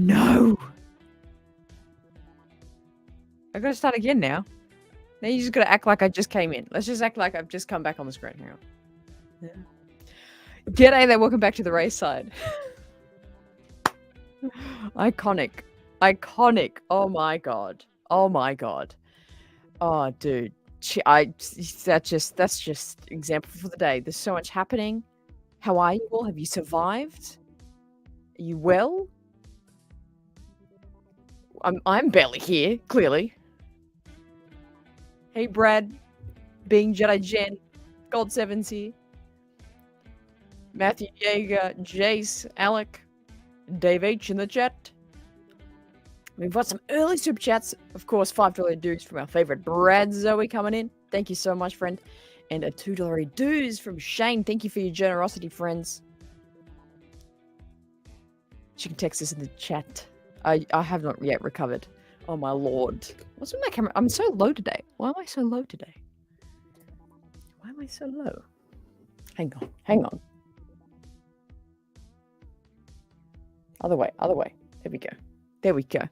No. I gotta start again now. Now you just gotta act like I just came in. Let's just act like I've just come back on the screen. Hang on. Yeah. G'day there, welcome back to the Raeside. Iconic. Iconic. Oh my god. Oh my god. Oh dude. That's just example for the day. There's so much happening. How are you all? Have you survived? Are you well? I'm barely here, clearly. Hey Brad, being Jedi Jen, Gold Sevens here. Matthew Yeager, Jace, Alec, Dave H in the chat. We've got some early super chats. Of course, $5 dues from our favorite Brad Zoe coming in. Thank you so much, friend. And a $2 dues from Shane. Thank you for your generosity, friends. She can text us in the chat. I have not yet recovered. Oh my lord. What's with my camera? I'm so low today. Why am I so low today? Why am I so low? Hang on. Hang on. Other way. Other way. There we go. There we go.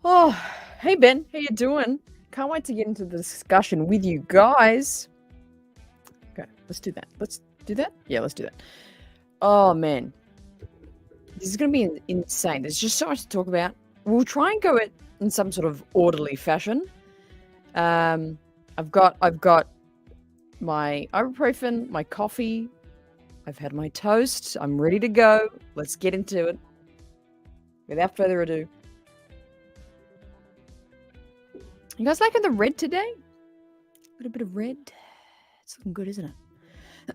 Oh, hey Ben. How you doing? Can't wait to get into the discussion with you guys. Okay, let's do that. Let's do that? Yeah, let's do that. Oh, man. This is going to be insane. There's just so much to talk about. We'll try and go it in some sort of orderly fashion. I've got my ibuprofen, my coffee. I've had my toast. I'm ready to go. Let's get into it. Without further ado. You guys liking the red today? A little bit of red. It's looking good, isn't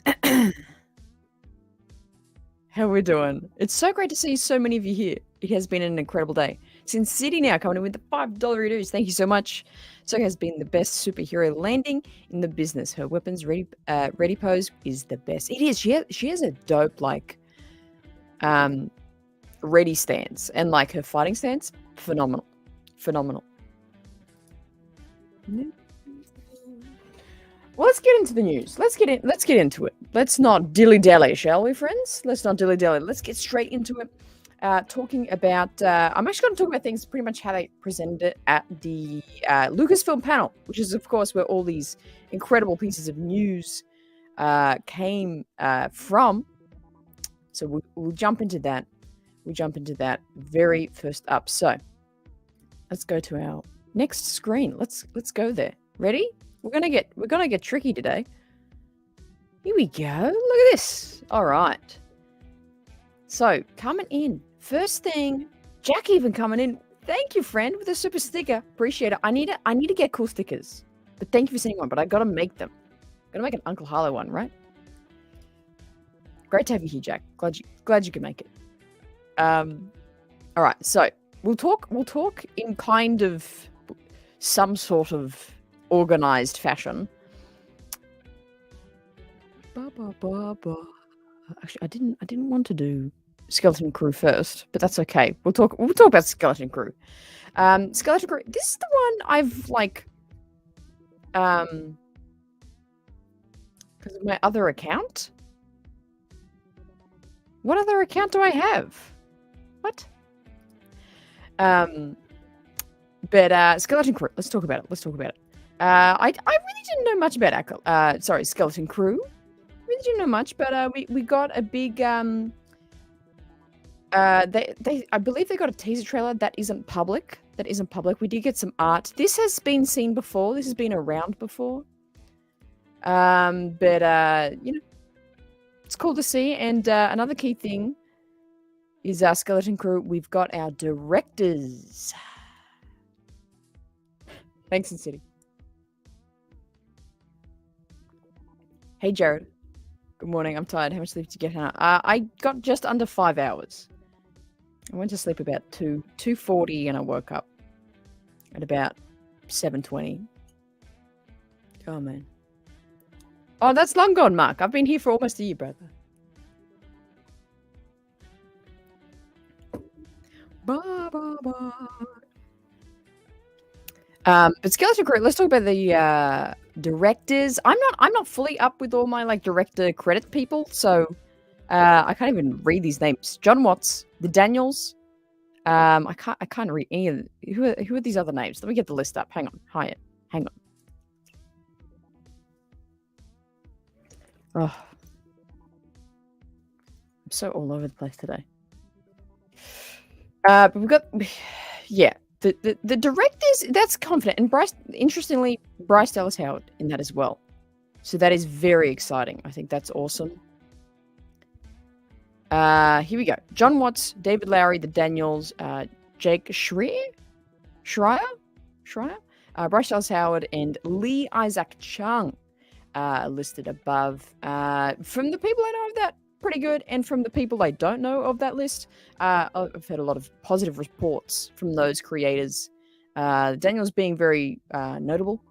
it? How are we doing? It's so great to see so many of you here. It has been an incredible day. Sin City now coming in with the $5 dues. Thank you so much. Ahsoka has been the best superhero landing in the business. Her weapons ready pose is the best. It is. She has a dope ready stance, and like her fighting stance, phenomenal. Well, let's get into the news. Let's get into it. Let's not dilly-dally, shall we, friends? Let's not dilly-dally. Let's get straight into it. Talking about... I'm actually going to talk about things pretty much how they presented it at the Lucasfilm panel, which is, of course, where all these incredible pieces of news came from. So we'll jump into that. We'll jump into that very first up. So let's go to our next screen. Let's go there. Ready? We're gonna get tricky today. Here we go. Look at this. All right. So coming in first thing, Jack even coming in. Thank you, friend, with a super sticker. Appreciate it. I need to get cool stickers. But thank you for sending one. But I gotta make them. Gotta make an Uncle Harlow one, right? Great to have you here, Jack. Glad you could make it. All right. So we'll talk in kind of some sort of organized fashion. Actually, I didn't want to do Skeleton Crew first, but that's okay. We'll talk about Skeleton Crew. Skeleton Crew. This is the one I've like, because of my other account. What other account do I have? What? But Skeleton Crew. Let's talk about it. I really didn't know much about Skeleton Crew. Really didn't know much, but we got a big I believe they got a teaser trailer that isn't public. We did get some art. This has been seen before. This has been around before. But you know, it's cool to see. And another key thing is our Skeleton Crew. We've got our directors. Thanks, Sin City. Hey, Jared. Good morning. I'm tired. How much sleep did you get, Hannah? I got just under 5 hours. I went to sleep about 2:40 and I woke up at about 7:20. Oh, man. Oh, that's long gone, Mark. I've been here for almost a year, brother. But Skeleton Crew, let's talk about the directors. I'm not fully up with all my like director credit people, so I can't even read these names. John Watts, the Daniels, I can't read any of who are these other names. Let me get the list up. Hang on. Hang on. Oh, I'm so all over the place today. But we've got, yeah, the directors. That's confident, and interestingly, Bryce Dallas Howard in that as well. So that is very exciting. I think that's awesome. Here we go. John Watts, David Lowery, the Daniels, Jake Schreier, Bryce Dallas Howard, and Lee Isaac Chung listed above. From the people I know of that, pretty good. And from the people I don't know of that list, I've heard a lot of positive reports from those creators. Daniels being very notable.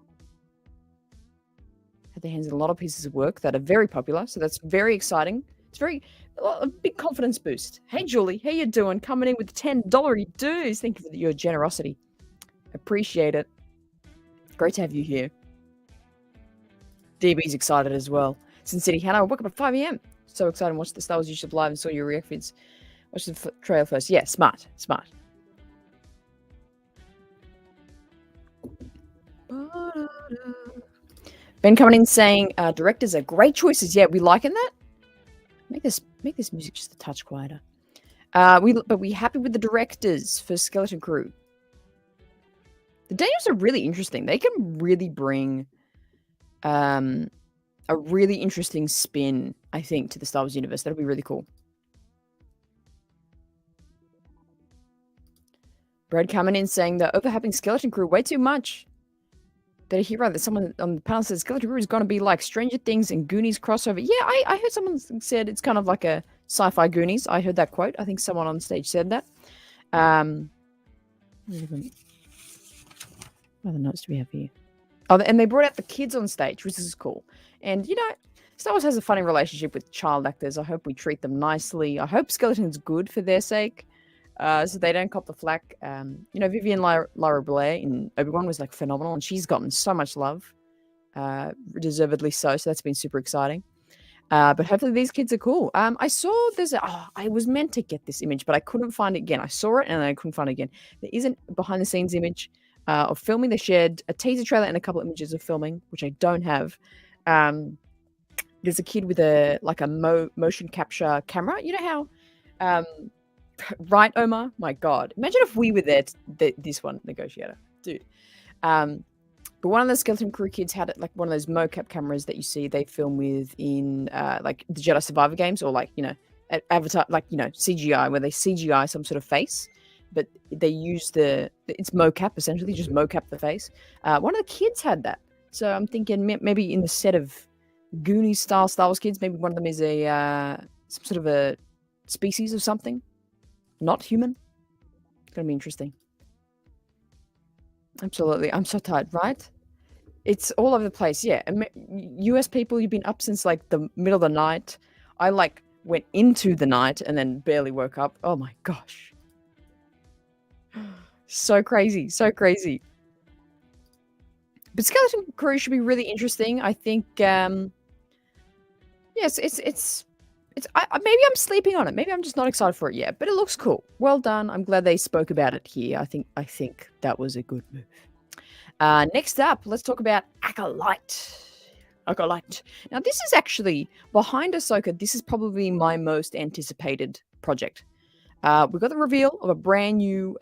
Had their hands in a lot of pieces of work that are very popular. So that's very exciting. It's a big confidence boost. Hey, Julie, how you doing? Coming in with $10 dues. Thank you for your generosity. Appreciate it. Great to have you here. DB's excited as well. Sin City, Hannah, I woke up at 5 a.m. So excited and watched the Star Wars YouTube live and saw your react vids. Watched the trail first. Yeah, smart. Ben coming in saying directors are great choices. Yeah, we liking that. Make this music just a touch quieter. We happy with the directors for Skeleton Crew. The Daniels are really interesting. They can really bring a really interesting spin, I think, to the Star Wars universe. That'll be really cool. Brad coming in saying that overhyping Skeleton Crew way too much. Did I hear right that someone on the panel said Skeleton Crew is going to be like Stranger Things and Goonies crossover? Yeah, I heard someone said it's kind of like a sci-fi Goonies. I heard that quote. I think someone on stage said that. What other notes do we have here? Oh, and they brought out the kids on stage, which is cool. And, you know, Star Wars has a funny relationship with child actors. I hope we treat them nicely. I hope Skeleton's good for their sake. So they don't cop the flack. You know, Vivian Lyra Blair in Obi-Wan was like phenomenal, and she's gotten so much love, deservedly so. So that's been super exciting. But hopefully these kids are cool. I saw I was meant to get this image, but I couldn't find it again. I saw it and I couldn't find it again. There is a behind the scenes image of filming. They shared a teaser trailer and a couple of images of filming, which I don't have. There's a kid with a motion capture camera. You know how. Right, Omar? My God. Imagine if we were there, this one, negotiator. Dude. But one of the Skeleton Crew kids had like one of those mocap cameras that you see they film with in like the Jedi Survivor games, or like, you know, Avatar, like, you know, CGI, where they CGI some sort of face, but they use it's mocap, essentially, just mocap the face. One of the kids had that. So I'm thinking maybe in the set of Goonies style Star Wars kids, maybe one of them is some sort of a species of something. Not human. It's going to be interesting. Absolutely. I'm so tired, right? It's all over the place. Yeah. US people, you've been up since like the middle of the night. I like went into the night and then barely woke up. Oh my gosh. So crazy. So crazy. But Skeleton Crew should be really interesting. I think, yes, maybe I'm sleeping on it. Maybe I'm just not excited for it yet, but it looks cool. Well done. I'm glad they spoke about it here. I think that was a good move. Next up, let's talk about Acolyte. Now, this is actually behind Ahsoka. This is probably my most anticipated project. We've got the reveal of a brand new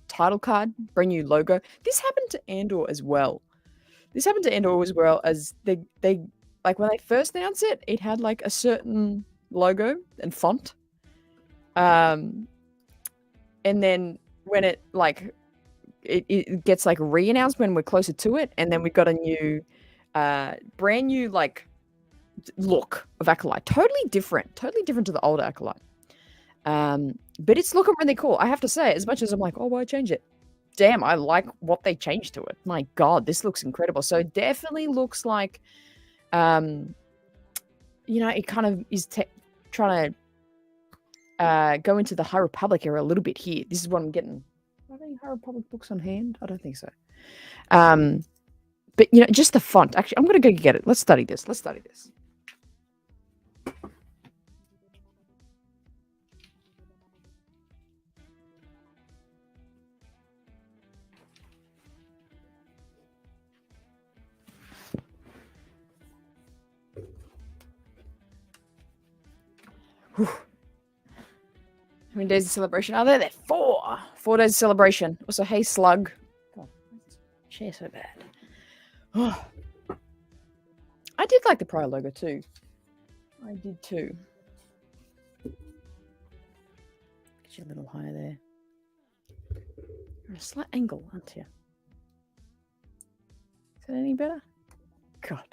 title card, brand new logo. This happened to Andor as well. As they like when they first announced it, it had like a certain logo and font. And then when it like it gets like re-announced when we're closer to it, and then we got a new brand new like look of Acolyte. Totally different to the older Acolyte. But it's looking really cool. I have to say, as much as I'm like, oh, why change it? Damn, I like what they changed to it. My God, this looks incredible. So it definitely looks like you know, it kind of is trying to go into the High Republic era a little bit here. This is what I'm getting. Are there any High Republic books on hand? I don't think so. But, you know, just the font. Actually, I'm going to go get it. Let's study this. many days of celebration are there? There are 4. 4 days of celebration. Also, hey, Slug. God, why is this chair so bad? Oh. I did like the prior logo too. I did too. Get you a little higher there. You're at a slight angle, aren't you? Is that any better? God.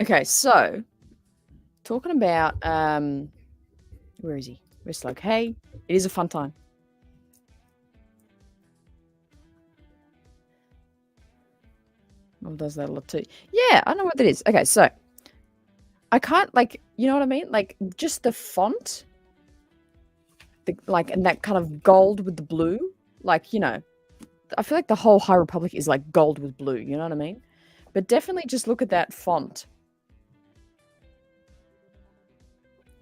Okay, so talking about where is he? Where's Slug? Hey, it is a fun time. Mom does that a lot too. Yeah, I know what that is. Okay, so I can't, like, you know what I mean? Like, just the font, and that kind of gold with the blue. Like, you know, I feel like the whole High Republic is like gold with blue. You know what I mean? But definitely just look at that font.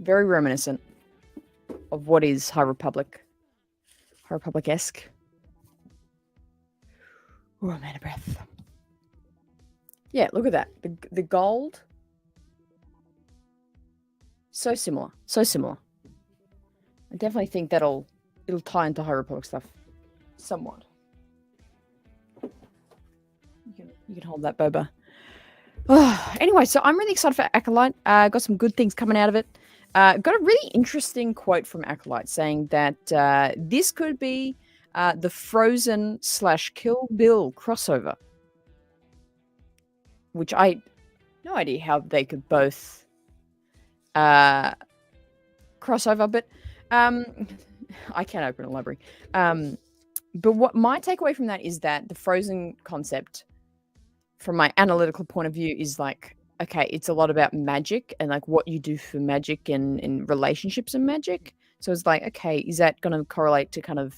Very reminiscent of what is High Republic. High Republic-esque. Oh, I'm out of breath. Yeah, look at that. The gold. So similar. So similar. I definitely think it'll tie into High Republic stuff somewhat. You can hold that, Boba. Oh, anyway, so I'm really excited for Acolyte. Got some good things coming out of it. Got a really interesting quote from Acolyte saying that this could be the Frozen / Kill Bill crossover. Which I no idea how they could both crossover, but I can't open a library. But what my takeaway from that is that the Frozen concept, from my analytical point of view, is like, okay, it's a lot about magic and like what you do for magic and relationships and magic. So it's like, okay, is that going to correlate to kind of,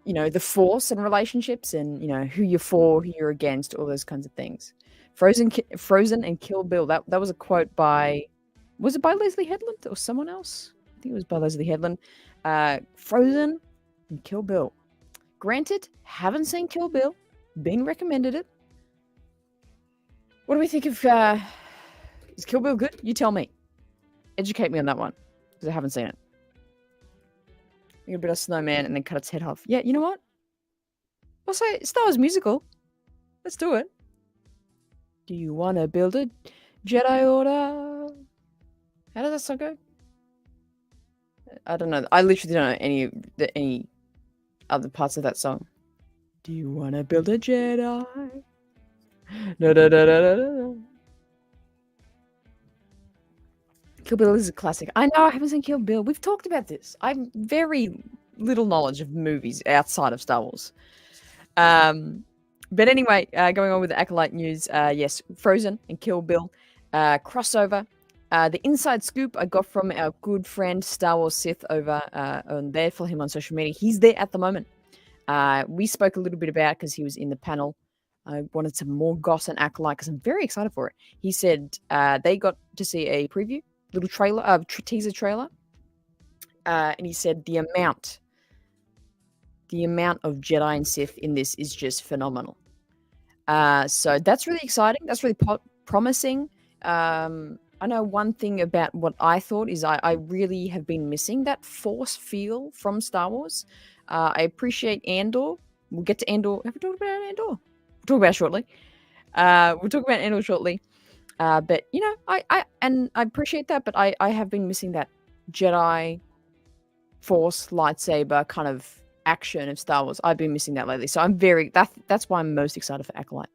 you know, the Force and relationships and, you know, who you're for, who you're against, all those kinds of things. Frozen and Kill Bill. That was a quote by, was it by Leslie Headland or someone else? I think it was by Leslie Headland. Frozen and Kill Bill. Granted, haven't seen Kill Bill, been recommended it. What do we think of, is Kill Bill good? You tell me. Educate me on that one, because I haven't seen it. You get a bit of snowman and then cut its head off. Yeah, you know what? I'll say Star Wars musical. Let's do it. Do you want to build a Jedi Order? How does that song go? I don't know. I literally don't know any other parts of that song. Do you want to build a Jedi? No. Kill Bill is a classic. I know I haven't seen Kill Bill. We've talked about this. I have very little knowledge of movies outside of Star Wars. But anyway, going on with the Acolyte news, yes, Frozen and Kill Bill crossover. The inside scoop I got from our good friend Star Wars Sith over on there. Follow him on social media. He's there at the moment. We spoke a little bit about, because he was in the panel. I wanted some more goss and Acolyte because I'm very excited for it. He said they got to see a preview, little trailer, teaser trailer, and he said the amount of Jedi and Sith in this is just phenomenal. So that's really exciting. That's really promising. I know one thing about what I thought is I really have been missing that Force feel from Star Wars. I appreciate Andor. We'll get to Andor. Have we talked about Andor? We'll talk about it shortly. We'll talk about Andor shortly. But, you know, I appreciate that, but I have been missing that Jedi Force lightsaber kind of action of Star Wars. I've been missing that lately. So I'm that's why I'm most excited for Acolyte.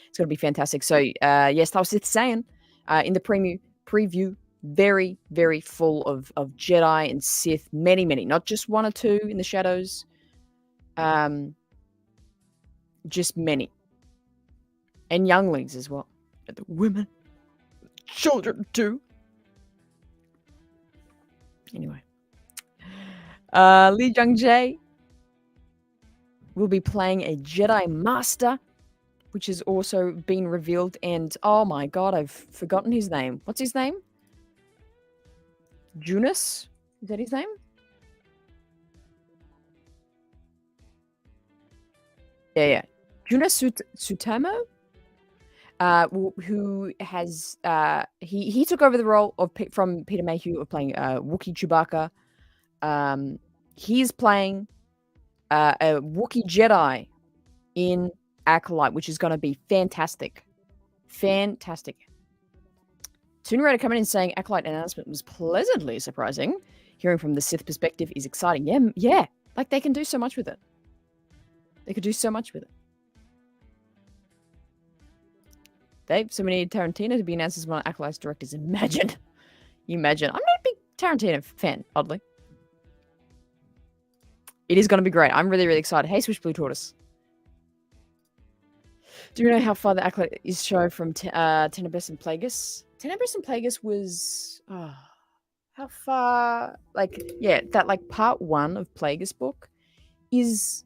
It's going to be fantastic. So, yes, Star Wars Sith saying in the preview, very, very full of Jedi and Sith, many, not just one or two in the shadows, just many. And younglings as well. And the women, children too. Anyway. Lee Jung-jae will be playing a Jedi Master, which has also been revealed. And oh my god, I've forgotten his name. What's his name? Junus? Is that his name? Yeah. Junus Sutamo? who has he took over the role of from Peter Mayhew of playing Wookiee Chewbacca. He's playing a Wookiee Jedi in Acolyte, which is going to be fantastic. Fantastic. Toon Raider coming in saying Acolyte announcement was pleasantly surprising. Hearing from the Sith perspective is exciting. Yeah. Like, they can do so much with it. They could do so much with it. So we need Tarantino to be announced as one of Acolyte's directors. Imagine. I'm not a big Tarantino fan, oddly. It is going to be great. I'm really, really excited. Hey, Swish Blue Tortoise. Do you know how far the Acolyte is shown from Tenebris and Plagueis? Tenebris and Plagueis was... how far? Like, yeah, that, like, part 1 of Plagueis book is...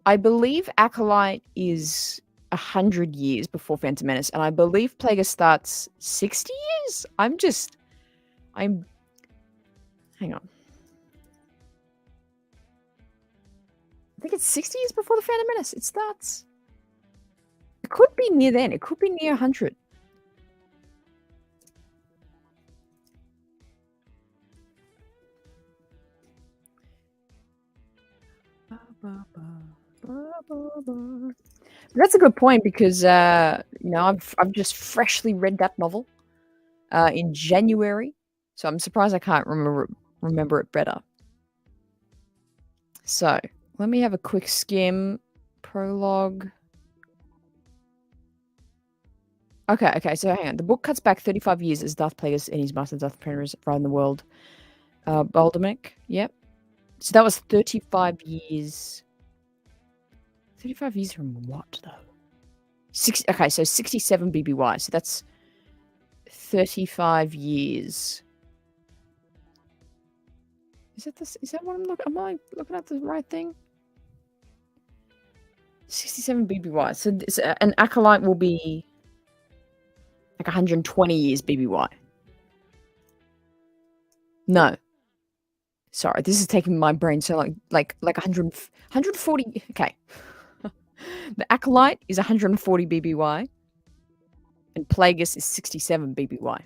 I believe Acolyte is 100 years before Phantom Menace, and I believe Plagueis starts 60 years? Hang on. I think it's 60 years before the Phantom Menace. It starts. It could be near then. It could be near 100. But that's a good point because I've just freshly read that novel in January, so I'm surprised I can't remember it better. So let me have a quick skim. Prologue. Okay. So hang on. The book cuts back 35 years as Darth Plagueis and his master Darth Plagueis ride in the world. Baldermic. Yep. So that was 35 years. 35 years from what, though? So 67 BBY. So that's 35 years. Is that what I'm looking? Am I looking at the right thing? 67 BBY. So an Acolyte will be like 120 years BBY. No. Sorry, this is taking my brain so like 140. Okay. The Acolyte is 140 BBY, and Plagueis is 67 BBY.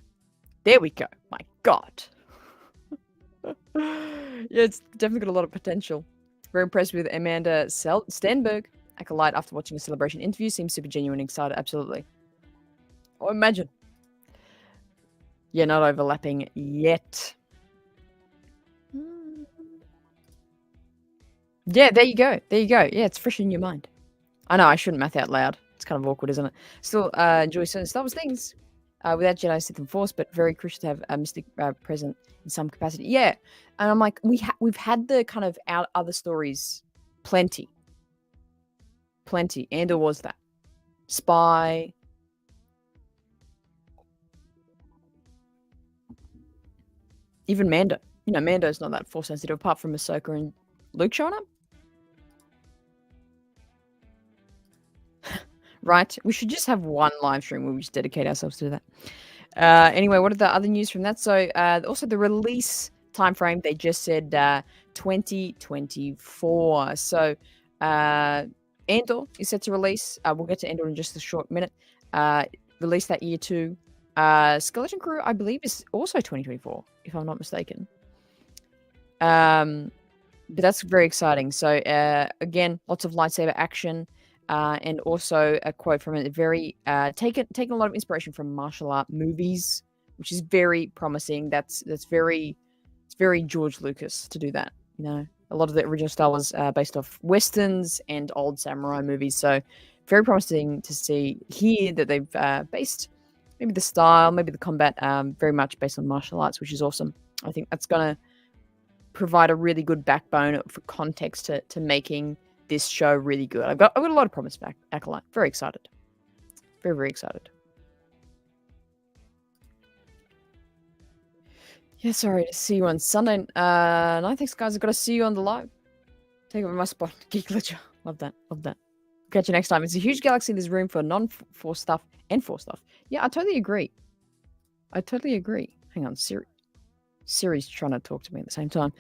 There we go. My God. Yeah, it's definitely got a lot of potential. Very impressed with Amanda Stenberg. Acolyte, after watching a Celebration interview, seems super genuine and excited. Absolutely. Oh, imagine. Yeah, not overlapping yet. Yeah, there you go. Yeah, it's fresh in your mind. I know, I shouldn't math out loud. It's kind of awkward, isn't it? Still, enjoy certain Star Wars things without Jedi, Sith, and Force, but very crucial to have a Mystic present in some capacity. Yeah, and I'm like, we've had the kind of other stories plenty. Andor was that. Spy. Even Mando. You know, Mando's not that Force sensitive, apart from Ahsoka and Luke showing up. Right? We should just have one live stream where we just dedicate ourselves to that. Anyway, what are the other news from that? So, also the release time frame, they just said 2024. So, Andor is set to release. We'll get to Andor in just a short minute. Release that year too. Skeleton Crew, I believe, is also 2024, if I'm not mistaken. But that's very exciting. So, again, lots of lightsaber action. And also a quote from it, very taken a lot of inspiration from martial art movies, which is very promising. It's very George Lucas to do that. You know, a lot of the original Star Wars based off westerns and old samurai movies. So very promising to see here that they've based maybe the style, maybe the combat very much based on martial arts, which is awesome. I think that's gonna provide a really good backbone for context to making this show really good. I've got a lot of promise back. Acolyte. Very excited. Very, very excited. Yeah, sorry to see you on Sunday. No, thanks, guys. I've got to see you on the live. Take over my spot. Geek Glitcher. Love that. Catch you next time. It's a huge galaxy. There's room for non-Force stuff and Force stuff. Yeah, I totally agree. Hang on, Siri's trying to talk to me at the same time.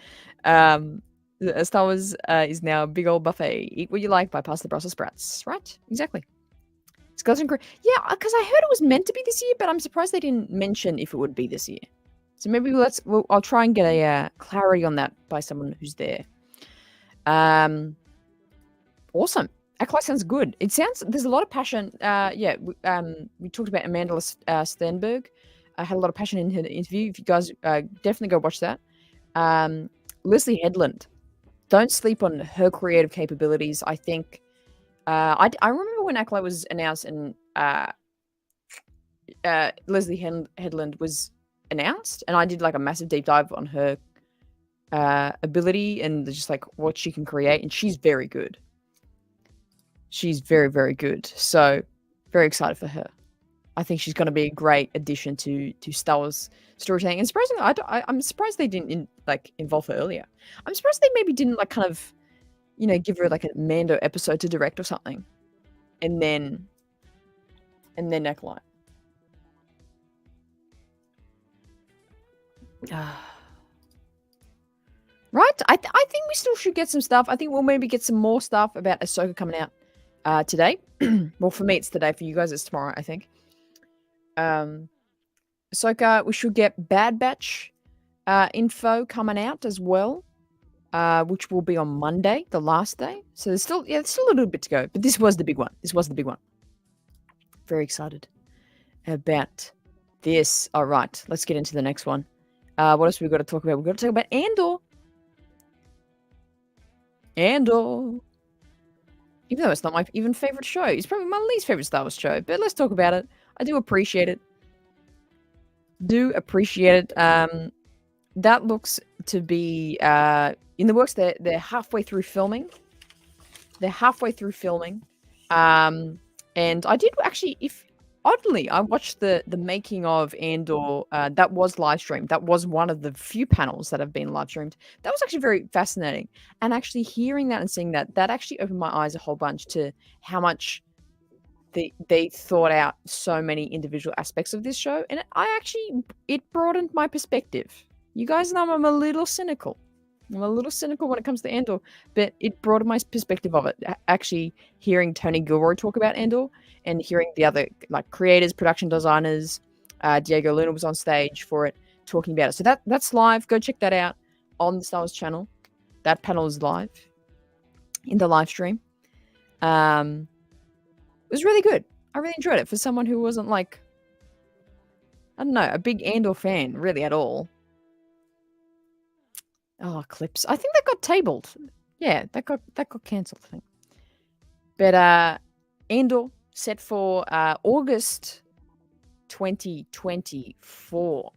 Star Wars is now a big old buffet. Eat what you like, bypass the Brussels sprouts. Right? Exactly. Skeleton Crew. Yeah, because I heard it was meant to be this year, but I'm surprised they didn't mention if it would be this year. So maybe I'll try and get a clarity on that by someone who's there. Awesome. Acolyte sounds good. It sounds there's a lot of passion. We talked about Amanda Sternberg. I had a lot of passion in her interview. If you guys definitely go watch that. Leslie Headland. Don't sleep on her creative capabilities. I think I remember when Acolyte was announced and Leslie Headland was announced, and I did like a massive deep dive on her ability and just like what she can create, and she's very good. She's very, very good. So very excited for her. I think she's going to be a great addition to Star Wars storytelling. And surprisingly, I'm surprised they didn't involve her earlier. I'm surprised they maybe didn't like kind of, give her like a Mando episode to direct or something, and then Acolyte. Right? I think we still should get some stuff. I think we'll maybe get some more stuff about Ahsoka coming out today. Well, for me, it's today. For you guys, it's tomorrow, I think. Ahsoka, we should get Bad Batch info coming out as well, which will be on Monday, the last day. So there's still a little bit to go. But this was the big one. Very excited about this. All right, let's get into the next one. What else we've got to talk about? We've got to talk about Andor. Even though it's not my even favorite show. It's probably my least favorite Star Wars show. But let's talk about it. I do appreciate it. That looks to be in the works. They're halfway through filming. And I did actually, oddly, I watched the making of Andor. That was live streamed. That was one of the few panels that have been live streamed. That was actually very fascinating. And actually hearing that and seeing that actually opened my eyes a whole bunch to how much they thought out so many individual aspects of this show. And it broadened my perspective. You guys know I'm a little cynical. when it comes to Andor, but it broadened my perspective of it. Actually, hearing Tony Gilroy talk about Andor and hearing the other creators, production designers, Diego Luna was on stage for it, talking about it. So that's live. Go check that out on the Star Wars channel. That panel is live in the live stream. It was really good. I really enjoyed it for someone who wasn't I don't know, a big Andor fan really at all. Oh, clips. I think that got tabled. Yeah, that got cancelled, I think. But Andor set for August 2024,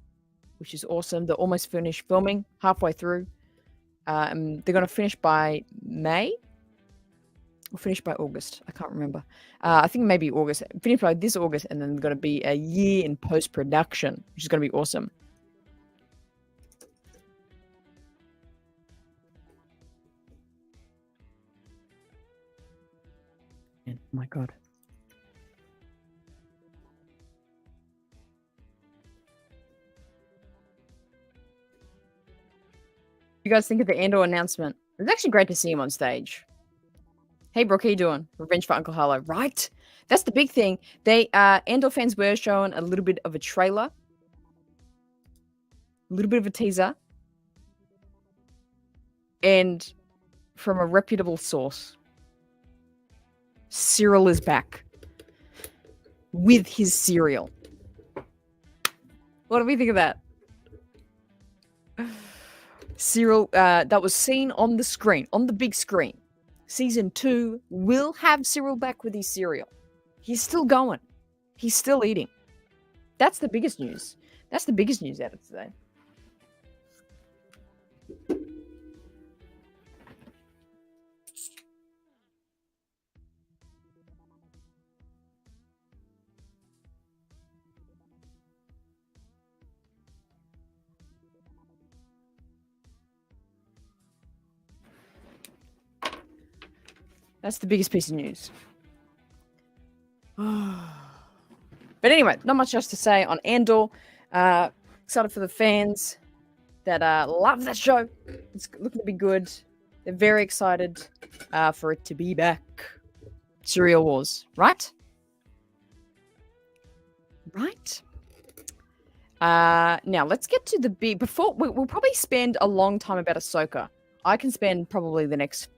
which is awesome. They're almost finished filming, halfway through. They're going to finish by May or finish by August. I can't remember. I think maybe August. Finish by this August, and then there's going to be a year in post-production, which is going to be awesome. Oh my god. You guys think of the Andor announcement? It was actually great to see him on stage. Hey, Brooke, how you doing? Revenge for Uncle Harlow, right? That's the big thing. They Andor fans were shown a little bit of a trailer, a little bit of a teaser, and from a reputable source, Cyril is back with his cereal. What do we think of that? Cyril, that was seen on the screen, on the big screen. Season 2 will have Cyril back with his cereal. He's still going. He's still eating. That's the biggest news. That's the biggest news out of today. That's the biggest piece of news. But anyway, not much else to say on Andor. Excited for the fans that love that show. It's looking to be good. They're very excited for it to be back. Serial Wars, right? Right. Now let's get to the big. Before we'll probably spend a long time about Ahsoka. I can spend probably the next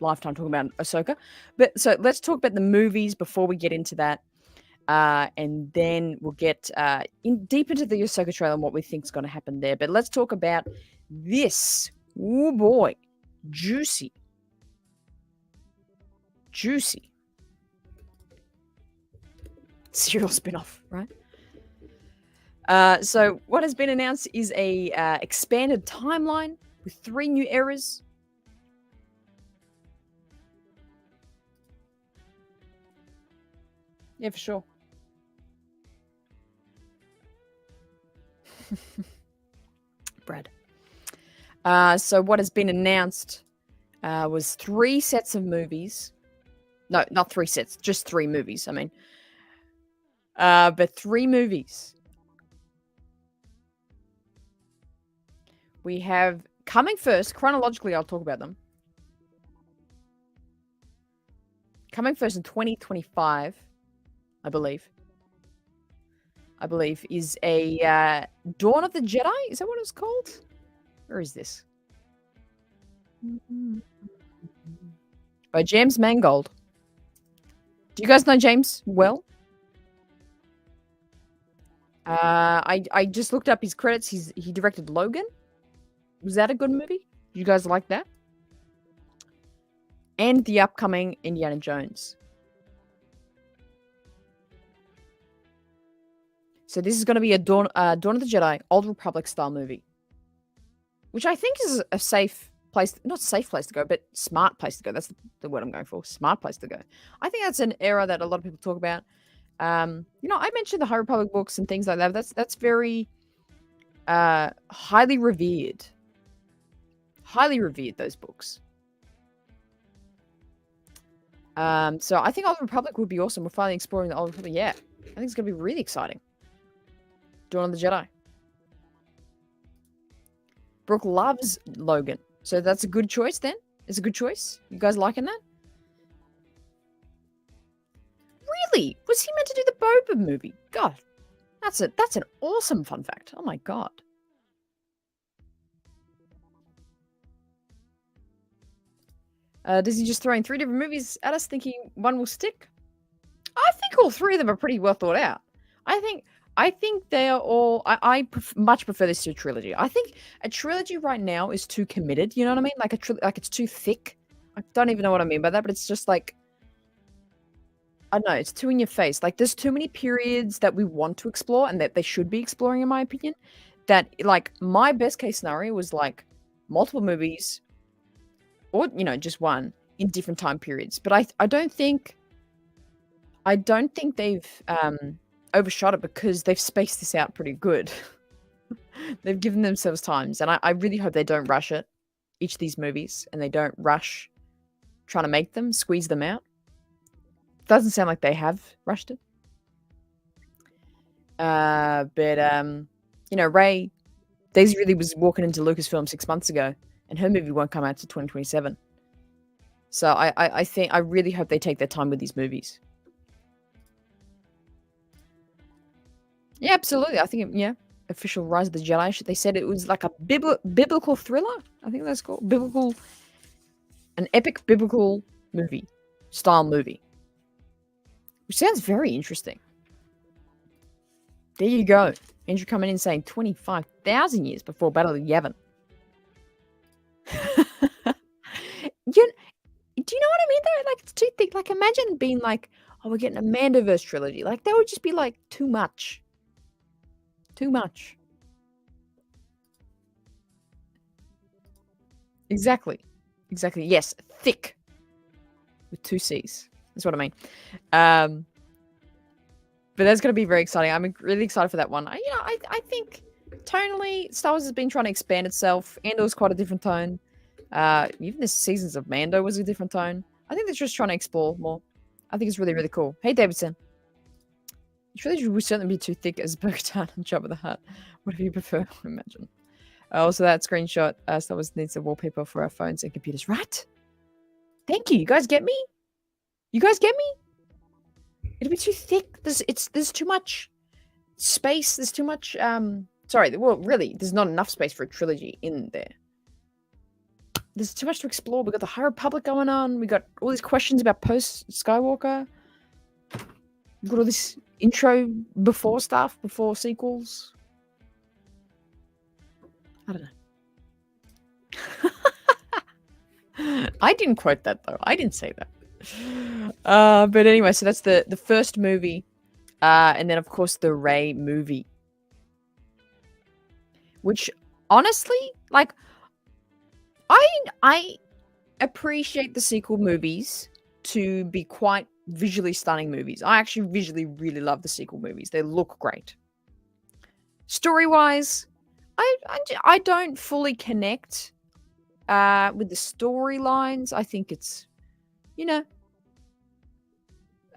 lifetime talking about Ahsoka, but so let's talk about the movies before we get into that, and then we'll get deep into the Ahsoka trailer and what we think is going to happen there. But let's talk about this. Oh boy, juicy serial spin-off, right? So what has been announced is a expanded timeline with 3 new eras. Yeah, for sure. Brad. So what has been announced was 3 sets of movies. No, not 3 sets, just 3 movies. I mean, but 3 movies. We have coming first, chronologically, I'll talk about them. Coming first in 2025, I believe, is a Dawn of the Jedi. Is that what it's called? Where is this? By James Mangold. Do you guys know James well? I just looked up his credits. He directed Logan. Was that a good movie? You guys like that? And the upcoming Indiana Jones. So this is going to be a Dawn of the Jedi, Old Republic style movie, which I think is a safe place, not safe place to go, but smart place to go. That's the word I'm going for. Smart place to go. I think that's an era that a lot of people talk about. I mentioned the High Republic books and things like that. That's very highly revered. Highly revered, those books. So I think Old Republic would be awesome. We're finally exploring the Old Republic. Yeah, I think it's going to be really exciting. Dawn of the Jedi. Brooke loves Logan. So that's a good choice then. It's a good choice. You guys liking that? Really? Was he meant to do the Boba movie? God, that's an awesome fun fact. Oh my god. Does he just throw in 3 different movies at us thinking one will stick? I think all 3 of them are pretty well thought out. I think they are all. I much prefer this to a trilogy. I think a trilogy right now is too committed. You know what I mean? Like it's too thick. I don't even know what I mean by that, but it's just like, I don't know. It's too in your face. Like there's too many periods that we want to explore and that they should be exploring, in my opinion. That like my best case scenario was like multiple movies, or just one in different time periods. But I don't think they've overshot it because they've spaced this out pretty good. They've given themselves times, and I really hope they don't rush it, each of these movies, and they don't rush trying to make them, squeeze them out. Doesn't sound like they have rushed it. But Rey, Daisy really was walking into Lucasfilm 6 months ago, and her movie won't come out to 2027. So I really hope they take their time with these movies. Yeah, absolutely. I think, official Rise of the Jedi. They said it was like a biblical thriller. I think that's called an epic biblical style movie, which sounds very interesting. There you go. Andrew coming in saying 25,000 years before Battle of Yavin. Do you know what I mean though? Like it's too thick. Like imagine being like, oh, we're getting a Mandoverse trilogy. Like that would just be like too much. Too much. Exactly. Yes, thick with 2 C's. That's what I mean. But that's going to be very exciting. I'm really excited for that one. I think tonally, Star Wars has been trying to expand itself. Andor's quite a different tone. Even the seasons of Mando was a different tone. I think they're just trying to explore more. I think it's really, really cool. Hey, Davidson. The trilogy would certainly be too thick as Bo-Katan and Jabba the Hutt. Whatever you prefer, I imagine. Also, that screenshot, Star Wars needs a wallpaper for our phones and computers, right? Thank you. You guys get me? You guys get me? It'll be too thick. There's too much space. There's too much. Sorry. Well, really, there's not enough space for a trilogy in there. There's too much to explore. We got the High Republic going on. We got all these questions about post Skywalker. We got all this intro before stuff, before sequels. I don't know. I didn't quote that though. I didn't say that. But anyway, so that's the first movie, and then of course the Rey movie, which honestly, like, I appreciate the sequel movies to be quite visually stunning movies. I actually visually really love the sequel movies. They look great. Story-wise, I don't fully connect with the storylines. I think it's, you know,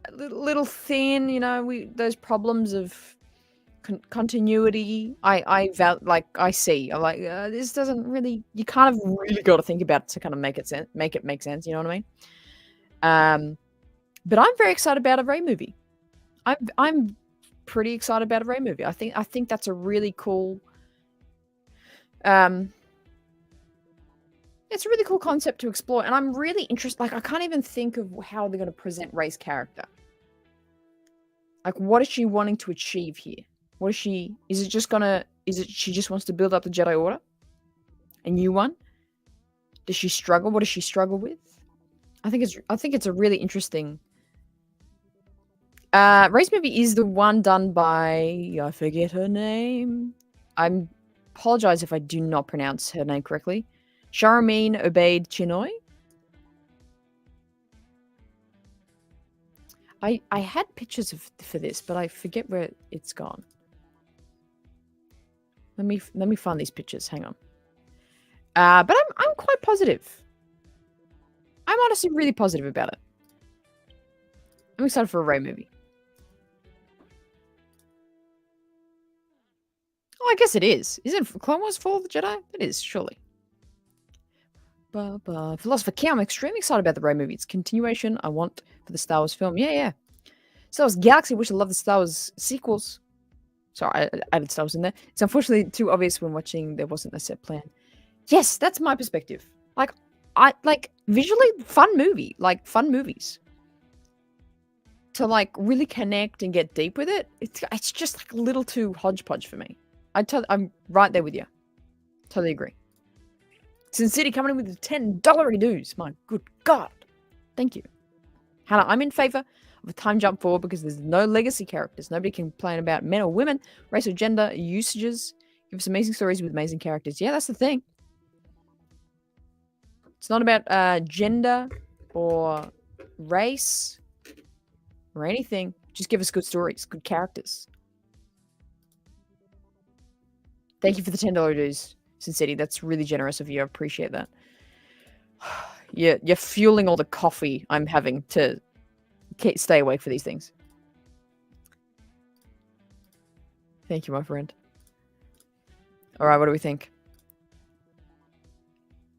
a little thin. You know, those problems of continuity. I see. I'm like, this doesn't really. You kind of really got to think about it to kind of make it make sense. You know what I mean? But I'm very excited about a Rey movie. I'm pretty excited about a Rey movie. I think that's a really cool. It's a really cool concept to explore, and I'm really interested. Like, I can't even think of how they're going to present Rey's character. Like, what is she wanting to achieve here? What is she? Is it she just wants to build up the Jedi Order? A new one? Does she struggle? What does she struggle with? I think it's a really interesting. Rey's movie is the one done by, I forget her name. I apologize if I do not pronounce her name correctly. Sharameen Obaid Chinoy. I had pictures for this, but I forget where it's gone. Let me find these pictures. Hang on. But I'm quite positive. I'm honestly really positive about it. I'm excited for a Rey movie. Oh, I guess it is. Isn't Clone Wars Fall of the Jedi? It is, surely. Philosopher King, I'm extremely excited about the Rey movie. It's continuation I want for the Star Wars film. Yeah. Star Wars Galaxy, wish I love the Star Wars sequels. Sorry, I added Star Wars in there. It's unfortunately too obvious when watching there wasn't a set plan. Yes, that's my perspective. Like visually fun movie. Like fun movies. To like really connect and get deep with it, it's just like a little too hodgepodge for me. I'm right there with you. Totally agree. Sin City coming in with the $10 dues. My good God. Thank you. Hannah, I'm in favor of a time jump forward because there's no legacy characters. Nobody can complain about men or women, race or gender, usages. Give us amazing stories with amazing characters. Yeah, that's the thing. It's not about gender or race or anything. Just give us good stories, good characters. Thank you for the $10 dues, Sin City. That's really generous of you. I appreciate that. You're fueling all the coffee I'm having to stay awake for these things. Thank you, my friend. All right, what do we think?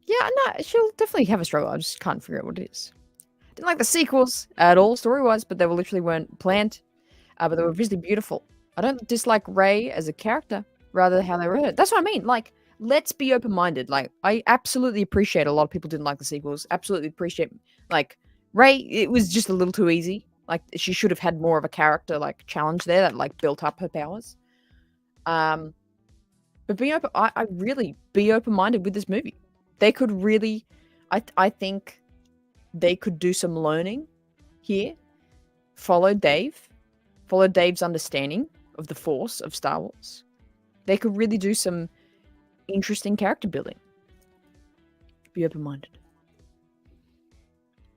Yeah, no, she'll definitely have a struggle. I just can't figure out what it is. Didn't like the sequels at all, story-wise, but they literally weren't planned. But they were visually beautiful. I don't dislike Rey as a character, rather how they were heard. That's what I mean. Like, let's be open-minded. Like, I absolutely appreciate a lot of people didn't like the sequels. Absolutely appreciate, like, Rey, it was just a little too easy. Like, she should have had more of a character, like, challenge there that, like, built up her powers. But being open, I really be open-minded with this movie. They could really, I think they could do some learning here. Follow Dave's understanding of the Force of Star Wars. They could really do some interesting character building. Be open-minded.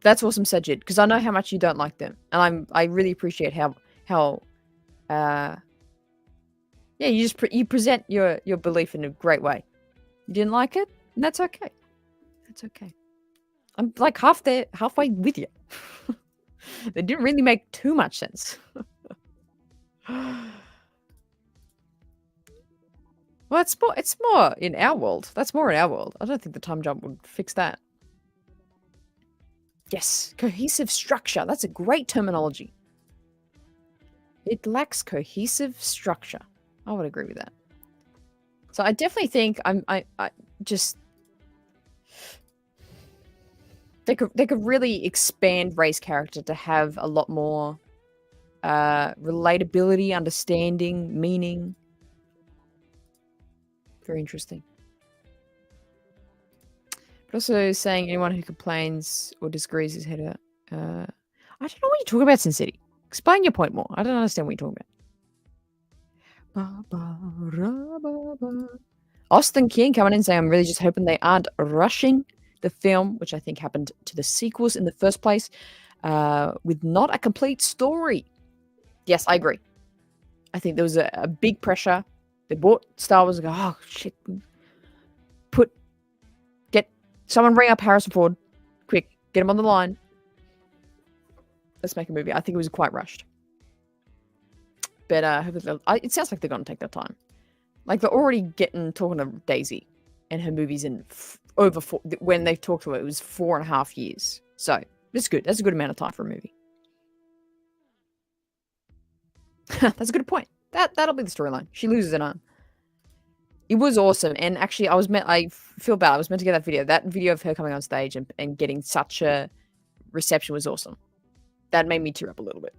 That's awesome, Sajid, because I know how much you don't like them, and I really appreciate how yeah, you present your belief in a great way. You didn't like it, and that's okay. That's okay. I'm like halfway with you. They didn't really make too much sense. Well, it's more in our world. That's more in our world. I don't think the time jump would fix that. Yes, cohesive structure. That's a great terminology. It lacks cohesive structure. I would agree with that. So I definitely think I just they could really expand Rey's character to have a lot more relatability, understanding, meaning. Very interesting. But also saying anyone who complains or disagrees is head out. I don't know what you're talking about, Sin City. Explain your point more. I don't understand what you're talking about. Austin King coming in saying, I'm really just hoping they aren't rushing the film, which I think happened to the sequels in the first place, with not a complete story. Yes, I agree. I think there was a big pressure. They bought Star Wars and go, oh, shit. Get someone ring up Harrison Ford. Quick, get him on the line. Let's make a movie. I think it was quite rushed. But it sounds like they're going to take their time. Like, they're already talking to Daisy and her movies in over when they talked to her, it was 4.5 years. So, that's good. That's a good amount of time for a movie. That's a good point. That'll be the storyline. She loses an arm. It was awesome. And actually, I feel bad. I was meant to get that video. That video of her coming on stage and getting such a reception was awesome. That made me tear up a little bit.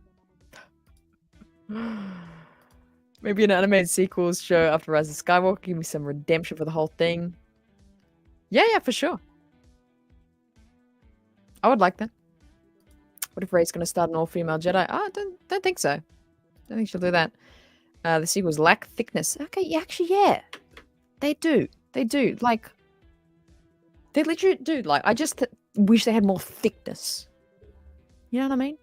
Maybe an animated sequels show after Rise of Skywalker. Give me some redemption for the whole thing. Yeah, for sure. I would like that. What if Rey's going to start an all-female Jedi? I don't think so. I don't think she'll do that. The sequels lack thickness. Okay, yeah, actually, yeah. They do. They do. Like, they literally do. Like, I just wish they had more thickness. You know what I mean?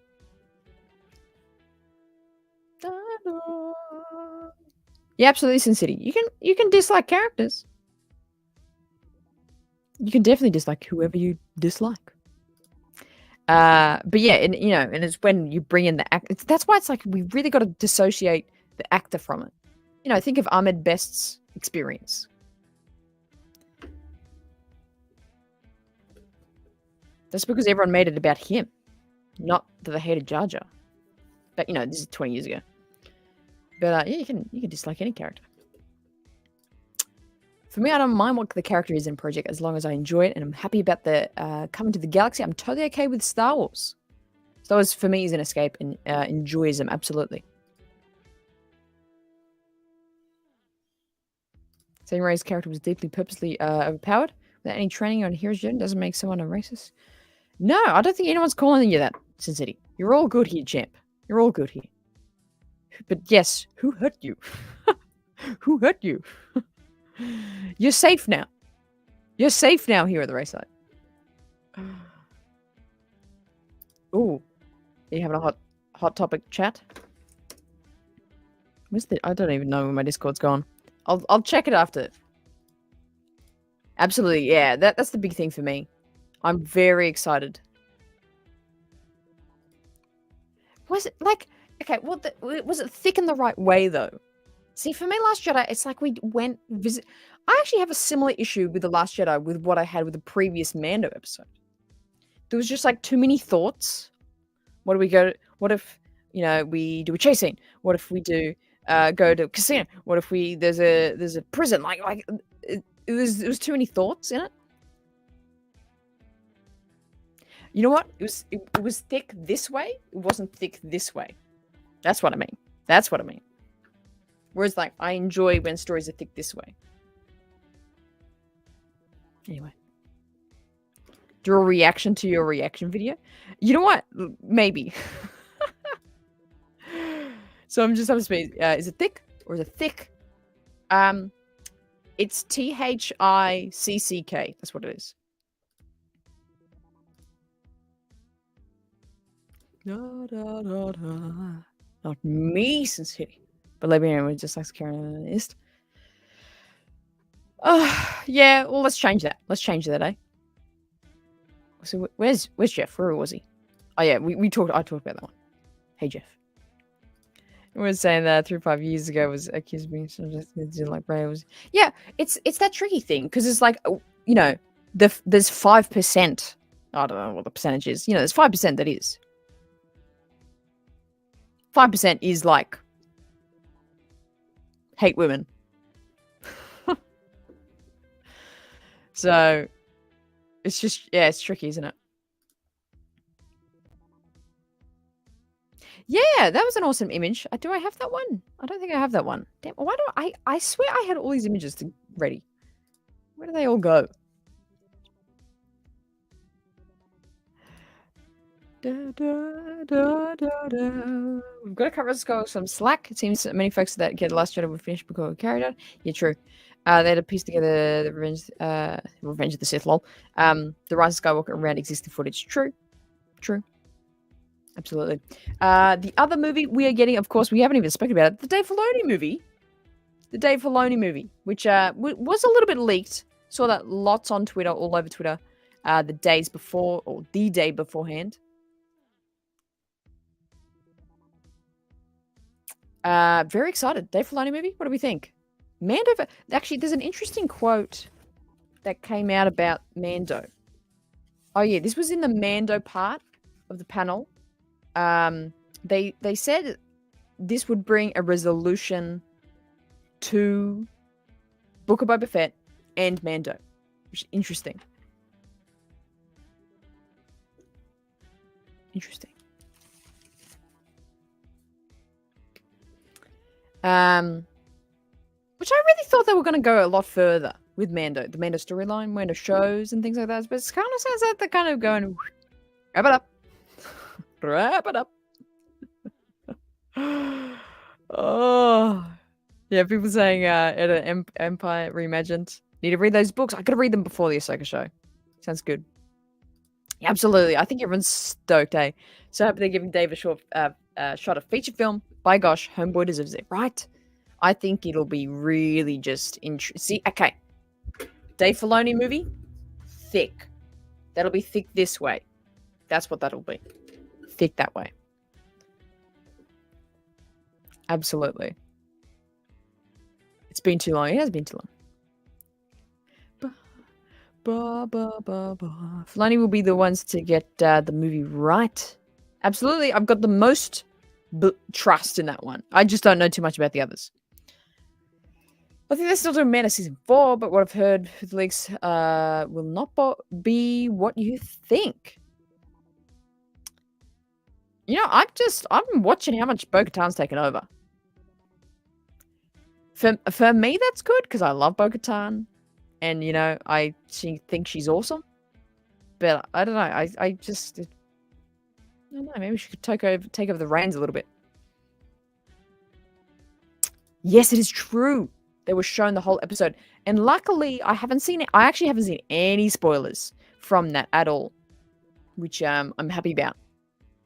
Yeah, absolutely, Sin City. You can dislike characters. You can definitely dislike whoever you dislike. But yeah, and it's when you bring in the act. That's why it's like we really got to dissociate the actor from it. Think of Ahmed Best's experience. That's because everyone made it about him, not that they hated Jar Jar. But this is 20 years ago. But yeah, you can dislike any character. For me, I don't mind what the character is in Project as long as I enjoy it and I'm happy about the coming to the galaxy. I'm totally okay with Star Wars. Star Wars for me is an escape and enjoys them absolutely. Saying Rey's character was deeply purposely overpowered without any training on hero's journey doesn't make someone a racist. No, I don't think anyone's calling you that, Sin City. You're all good here, champ. You're all good here. But yes, who hurt you? Who hurt you? You're safe now. You're safe now here at the Raeside. Ooh. Are you having a hot topic chat? I don't even know where my Discord's gone. I'll check it after. Absolutely, yeah. That's the big thing for me. I'm very excited. Was it like okay? Well, was it thick in the right way though? See, for me, Last Jedi, it's like we went visit. I actually have a similar issue with The Last Jedi with what I had with the previous Mando episode. There was just like too many thoughts. What do we go? What if we do a chase scene? What if we do go to a casino? What if there's a prison? Like it was too many thoughts in it. You know what? It was thick this way. It wasn't thick this way. That's what I mean. That's what I mean. Whereas, like, I enjoy when stories are thick this way. Anyway. Do a reaction to your reaction video? You know what? Maybe. So I'm just up to speed. Is it thick or is it thick? It's THICCK. That's what it is. Not me, sincerely. But Liberian just likes carrying on an AEST. Yeah, well, let's change that. Let's change that, eh? So where's Jeff? Where was he? Oh yeah, I talked about that one. Hey Jeff. We were saying that 3 or 5 years ago was accused of being like Ray was. Yeah, it's that tricky thing because it's like you know there's 5%. I don't know what the percentage is. You know, there's 5% that is 5% is like hate women. So it's just it's tricky, isn't it? Yeah, that was an awesome image. Do I have that one? I don't think I have that one. Damn, why do I swear I had all these images ready. Where do they all go? Da, da, da, da, da. We've got to cover some slack. It seems that many folks that get Last Jedi would finish because carried out. Yeah, true. They had to piece together the Revenge of the Sith, lol. The Rise of Skywalker around existing footage. True. Absolutely. The other movie we are getting, of course, we haven't even spoken about it, the Dave Filoni movie. The Dave Filoni movie, which was a little bit leaked. Saw that lots on Twitter, all over Twitter, the days before, or the day beforehand. Very excited. Dave Filoni movie. What do we think? Mando. Actually, there's an interesting quote that came out about Mando. Oh yeah, this was in the Mando part of the panel. They said this would bring a resolution to Book of Boba Fett and Mando, which is interesting. Which I really thought they were going to go a lot further with Mando, the Mando storyline, Mando shows and things like that. But it kind of sounds like they're kind of going, wrap it up. Wrap it up. Oh. Yeah, people saying Empire Reimagined. Need to read those books. I gotta read them before the Ahsoka show. Sounds good. Yeah, absolutely. I think everyone's stoked, eh? So happy they're giving Dave a short shot of feature film. By gosh, Homeboy deserves it, right? I think it'll be really just see, okay. Dave Filoni movie, thick. That'll be thick this way. That's what that'll be. Thick that way. Absolutely. It's been too long. It has been too long. Filoni will be the ones to get the movie right. Absolutely. I've got the most trust in that one. I just don't know too much about the others. I think they're still doing Mando season 4, but what I've heard with leaks will not be what you think. You know, I'm watching how much Bo-Katan's taken over. For me, that's good because I love Bo-Katan, and you know, I think she's awesome. But I don't know. I don't know. Maybe she could take over the reins a little bit. Yes, it is true. They were shown the whole episode, and luckily, I actually haven't seen any spoilers from that at all, which I'm happy about.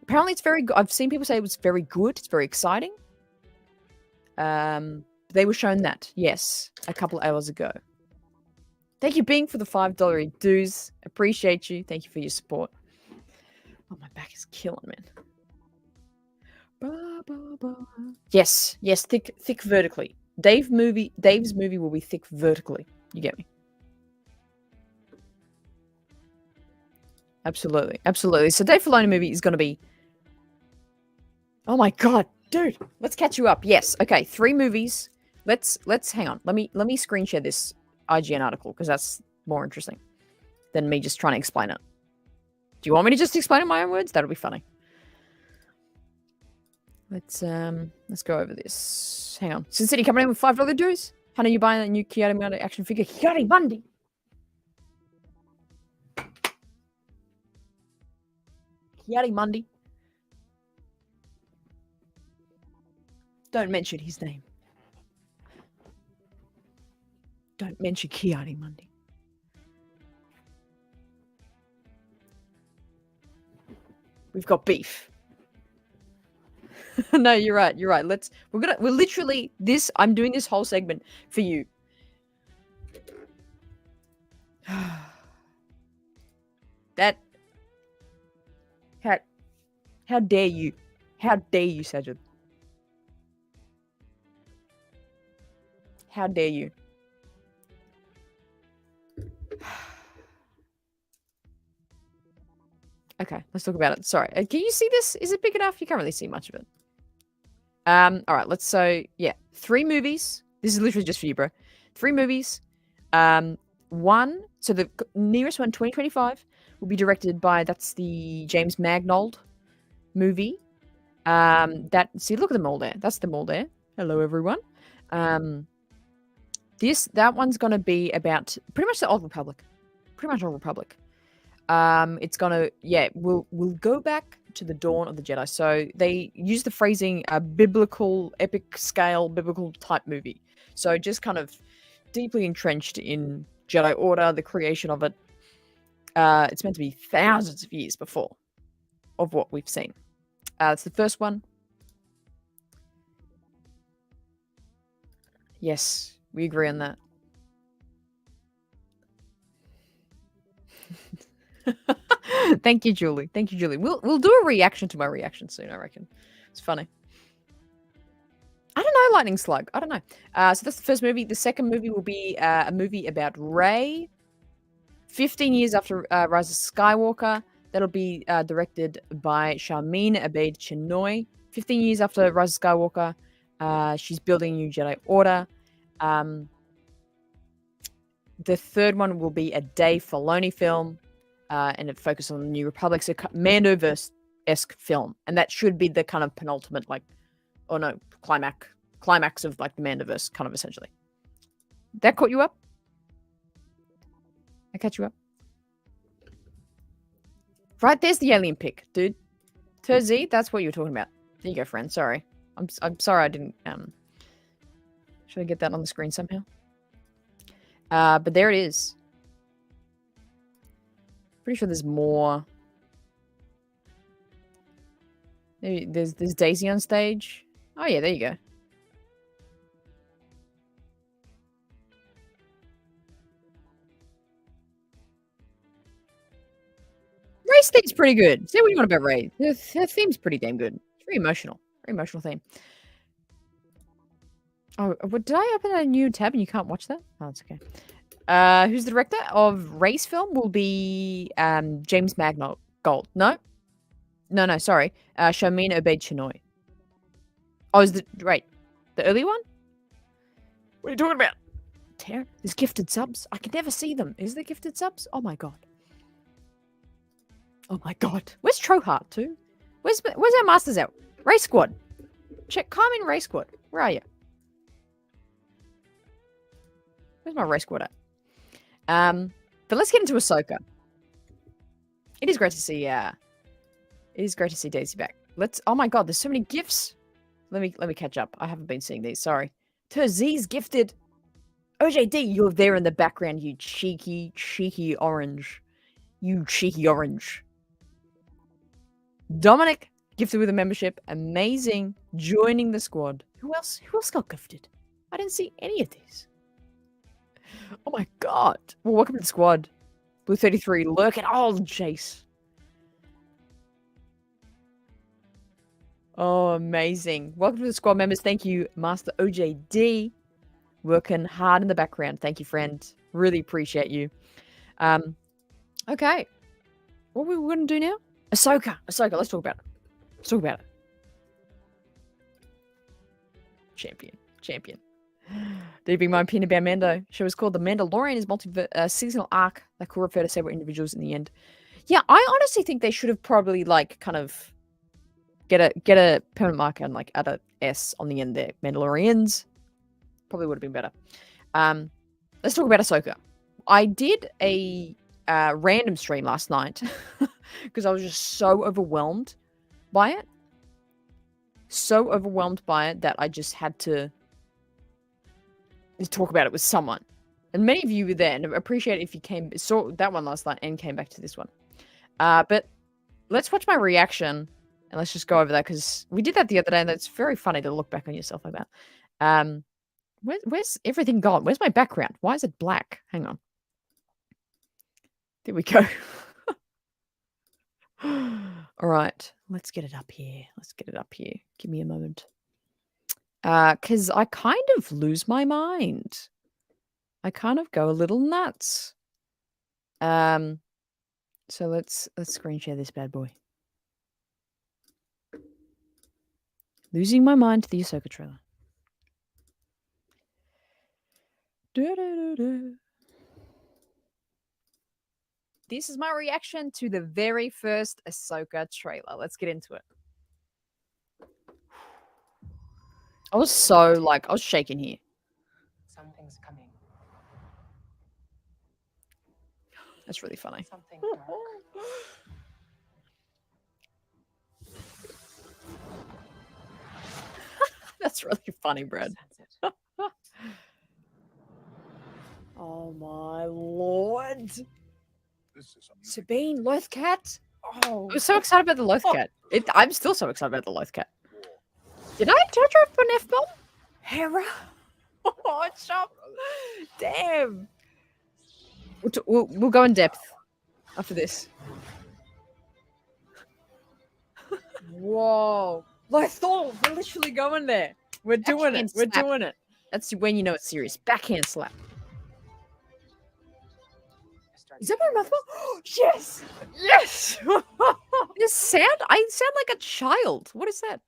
Apparently, it's very good. I've seen people say it was very good. It's very exciting. They were shown that, yes, a couple hours ago. Thank you, Bing, for the $5 dues. Appreciate you. Thank you for your support. Oh, my back is killing, man. Yes, thick vertically. Dave's movie will be thick vertically. You get me? Absolutely. So Dave Filoni movie is going to be... Oh my god, dude! Let's catch you up. Yes, okay, 3 movies. Let's hang on. Let me screen share this IGN article because that's more interesting than me just trying to explain it. Do you want me to just explain it in my own words? That'll be funny. Let's go over this. Hang on. Sin City coming in with $5 dues. Hannah, you buying that new Ki-Adi-Mundi action figure? Ki-Adi-Mundi. Ki-Adi-Mundi. Don't mention his name. Don't mention Ki-Adi-Mundi. We've got beef. No, you're right. We're literally I'm doing this whole segment for you. That how dare you? How dare you, Sajid? How dare you? Okay, let's talk about it. Sorry. Can you see this? Is it big enough? You can't really see much of it. All right, yeah, 3 movies. This is literally just for you, bro. 3 movies. One, so the nearest one, 2025, will be directed by, that's the James Mangold movie. See, look at them all there. That's them all there. Hello, everyone. That one's gonna be about pretty much the Old Republic. Pretty much Old Republic. It's gonna, we'll go back to the dawn of the Jedi. So they use the phrasing biblical, epic scale, biblical type movie. So just kind of deeply entrenched in Jedi Order, the creation of it. It's meant to be thousands of years before of what we've seen. It's the first one. Yes, we agree on that. Thank you, Julie. Thank you, Julie. We'll do a reaction to my reaction soon, I reckon. It's funny. I don't know, Lightning Slug. I don't know. So that's the first movie. The second movie will be a movie about Rey. 15 years after Rise of Skywalker. That'll be directed by Charmin Abaid Chinoy. 15 years after Rise of Skywalker. She's building a new Jedi Order. The third one will be a Dave Filoni film. And it focuses on the New Republic. So Mandoverse-esque film. And that should be the kind of penultimate, climax of like the Mandoverse, kind of essentially. That caught you up? I catch you up? Right, there's the alien pic, dude. Terzi, that's what you were talking about. There you go, friend. Sorry. I'm sorry I didn't should I get that on the screen somehow? But there it is. Pretty sure there's more. There's Daisy on stage. Oh yeah, there you go. Ray's theme's pretty good. Say what you want about Ray. Her theme's pretty damn good. It's very emotional. Very emotional theme. Oh, did I open a new tab and you can't watch that? Oh, it's okay. Who's the director of Ray's film will be James Mangold. No, sorry. Charmin Obaid Chinoy. Oh, the early one? What are you talking about? There's gifted subs. I can never see them. Is there gifted subs? Oh my god. Oh my god. Where's Trohart too? Where's our masters out? Race Squad. Come in Race Squad. Where are you? Where's my Race Squad at? But let's get into Ahsoka. It is great to see Daisy back. Oh my god, there's so many gifts. Let me catch up. I haven't been seeing these, sorry. Terzi's gifted. OJD, you're there in the background, you cheeky orange. You cheeky orange. Dominic, gifted with a membership. Amazing. Joining the squad. Who else got gifted? I didn't see any of these. Oh my god. Well, welcome to the squad. Blue 33, lurking. Oh, Jace. Oh, amazing. Welcome to the squad members. Thank you, Master OJD. Working hard in the background. Thank you, friend. Really appreciate you. Okay. What are we going to do now? Ahsoka. Let's talk about it. Champion. Deeping my opinion about Mando. Show was called The Mandalorian is multi-seasonal arc that could refer to several individuals in the end. Yeah, I honestly think they should have probably kind of get a permanent marker and add a S on the end there. Mandalorians probably would have been better. Let's talk about Ahsoka. I did a random stream last night because I was just so overwhelmed by it. So overwhelmed by it that I just had to talk about it with someone. And many of you were there, and I appreciate it if you saw that one last night and came back to this one. But let's watch my reaction and let's just go over that because we did that the other day and it's very funny to look back on yourself like that. Where's everything gone? Where's my background? Why is it black? Hang on. There we go. All right. Let's get it up here. Give me a moment. Because I kind of lose my mind. I kind of go a little nuts. So let's screen share this bad boy. Losing my mind to the Ahsoka trailer. This is my reaction to the very first Ahsoka trailer. Let's get into it. I was so I was shaking here. Something's coming. That's really funny. Something dark. That's really funny, Brad. Sense it. Oh my lord. This is Sabine, Lothcat. Oh, I was so excited about the Lothcat. I'm still so excited about the Lothcat. Did I drop an F-bomb? Hera? Oh, chop. Damn. We'll go in depth after this. Whoa. Lothal, we're literally going there. We're doing it. We're doing it. That's when you know it's serious. Backhand slap. Is that my mouthful? Yes! Yes! This sound, I sound like a child. What is that?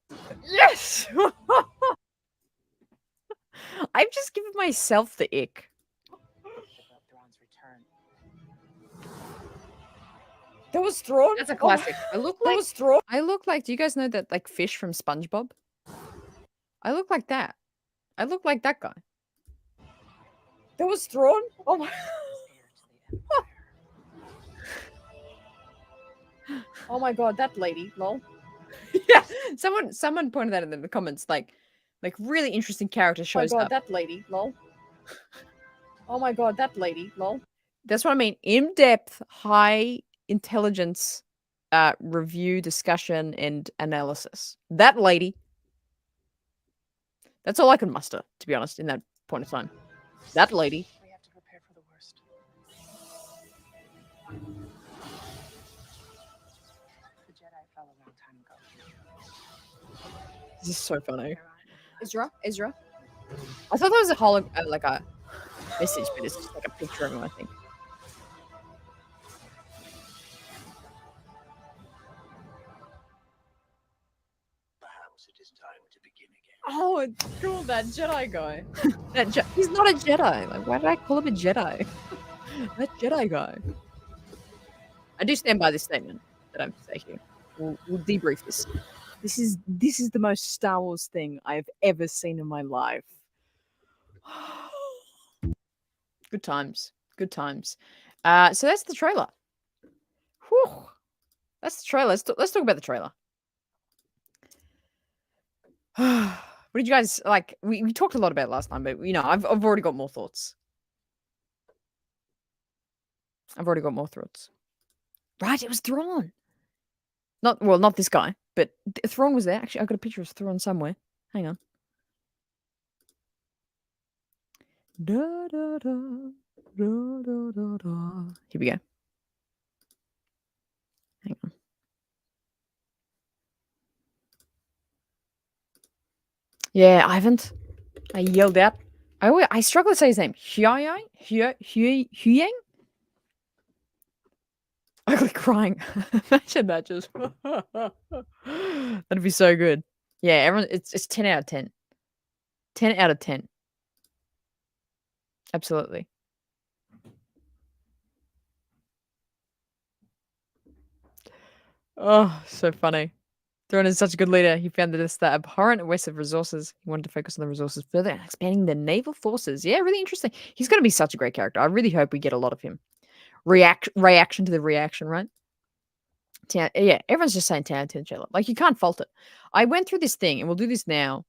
Yes! I've just given myself the ick. That was Thrawn? That's a classic. I look like Thrawn. I look like, do you guys know that like fish from SpongeBob? I look like that. I look like that guy. That was Thrawn? Oh my. Oh my god, that lady, lol. Yeah, someone pointed that in the comments, like really interesting character shows up. Oh my god, that lady, lol. Oh my god, that lady, lol. That's what I mean. In-depth, high intelligence review, discussion, and analysis. That lady. That's all I could muster, to be honest, in that point of time. That lady. We have to prepare for the worst. The Jedi fell a long time ago. This is so funny. Ezra? I thought that was a whole like a message, but it's just like a picture of him, I think. Perhaps it is time to begin again. Oh, it's cool, that Jedi guy. He's not a Jedi. Like, why did I call him a Jedi? That Jedi guy. I do stand by this statement that I'm saying here. We'll debrief this. This is the most Star Wars thing I've ever seen in my life. Good times. Good times. So that's the trailer. Whew. That's the trailer. Let's talk about the trailer. What did you guys like? We talked a lot about it last time, but you know, I've already got more thoughts. Right, it was Thrawn. Not this guy, but Thrawn was there. Actually, I got a picture of Thrawn somewhere. Hang on. Da, da, da, da, da, da, da. Here we go. Hang on. Yeah, I haven't. I yelled out. I struggle to say his name. Huyang? Ugly crying. Imagine that just. That'd be so good. Yeah, everyone. It's 10 out of 10. 10 out of 10. Absolutely. Oh, so funny. Thrawn is such a good leader. He found that it's the abhorrent waste of resources. He wanted to focus on the resources further and expanding the naval forces. Yeah, really interesting. He's going to be such a great character. I really hope we get a lot of him. Reaction to the reaction, right? Yeah, everyone's just saying 10 out of 10 trailer. Like, you can't fault it. I went through this thing, and we'll do this now.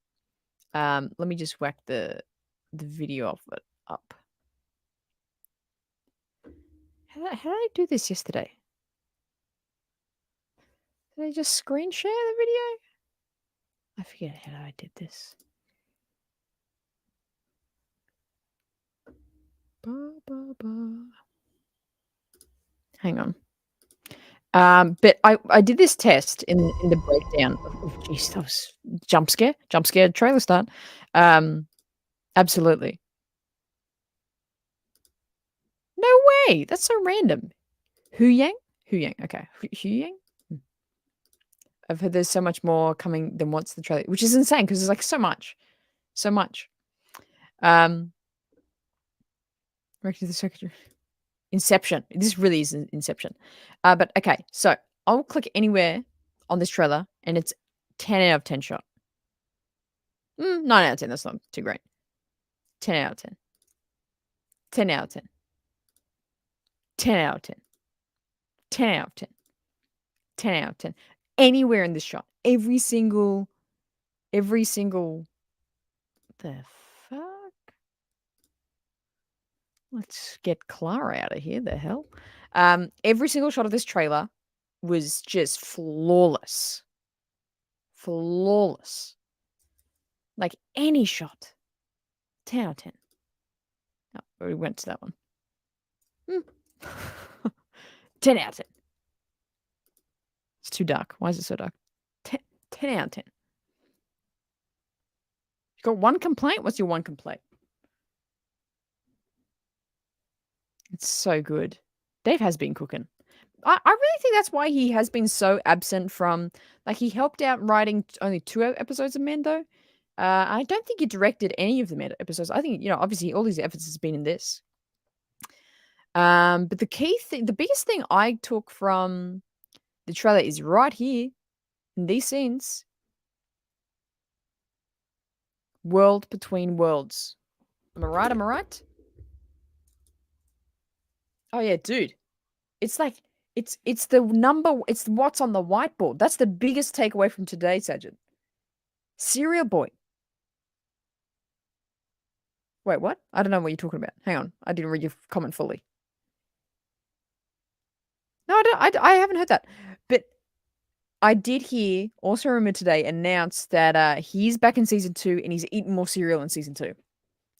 Let me just whack the video of it up. How did I do this yesterday? Did I just screen share the video? I forget how I did this. Hang on. But I did this test in the breakdown. Oh, jeez, that was jump scare trailer start. Absolutely. No way. That's so random. Hu Yang? Hu Yang. Okay. Hu Yang? I've heard there's so much more coming than what's the trailer, which is insane because there's like so much. So much. Directed the Secretary. Inception. This really is Inception. But okay, so I'll click anywhere on this trailer and it's 10 out of 10 shot. 9 out of 10. That's not too great. 10 out of 10. 10 out of 10. 10 out of 10. 10 out of 10. 10 out of 10. Anywhere in this shot. Every single. The fuck? Let's get Clara out of here. The hell? Every single shot of this trailer was just flawless. Flawless. Like any shot. 10 out of 10. Oh, we went to that one. 10 out of 10. It's too dark. Why is it so dark? 10 out of 10. You got one complaint? What's your one complaint? It's so good. Dave has been cooking. I really think that's why he has been so absent from, like, he helped out writing only 2 episodes of Mando. I don't think he directed any of the Mando episodes. I think, obviously all these efforts has been in this. But the biggest thing I took from the trailer is right here in these scenes. World between worlds. Am I right? Am I right? Oh yeah, dude. It's like it's the number. It's what's on the whiteboard. That's the biggest takeaway from today, Sajid. Cereal boy. Wait, what? I don't know what you're talking about. Hang on, I didn't read your comment fully. No, I don't. I haven't heard that. But I did hear. Also, remember today announced that he's back in season 2 and he's eating more cereal in season 2.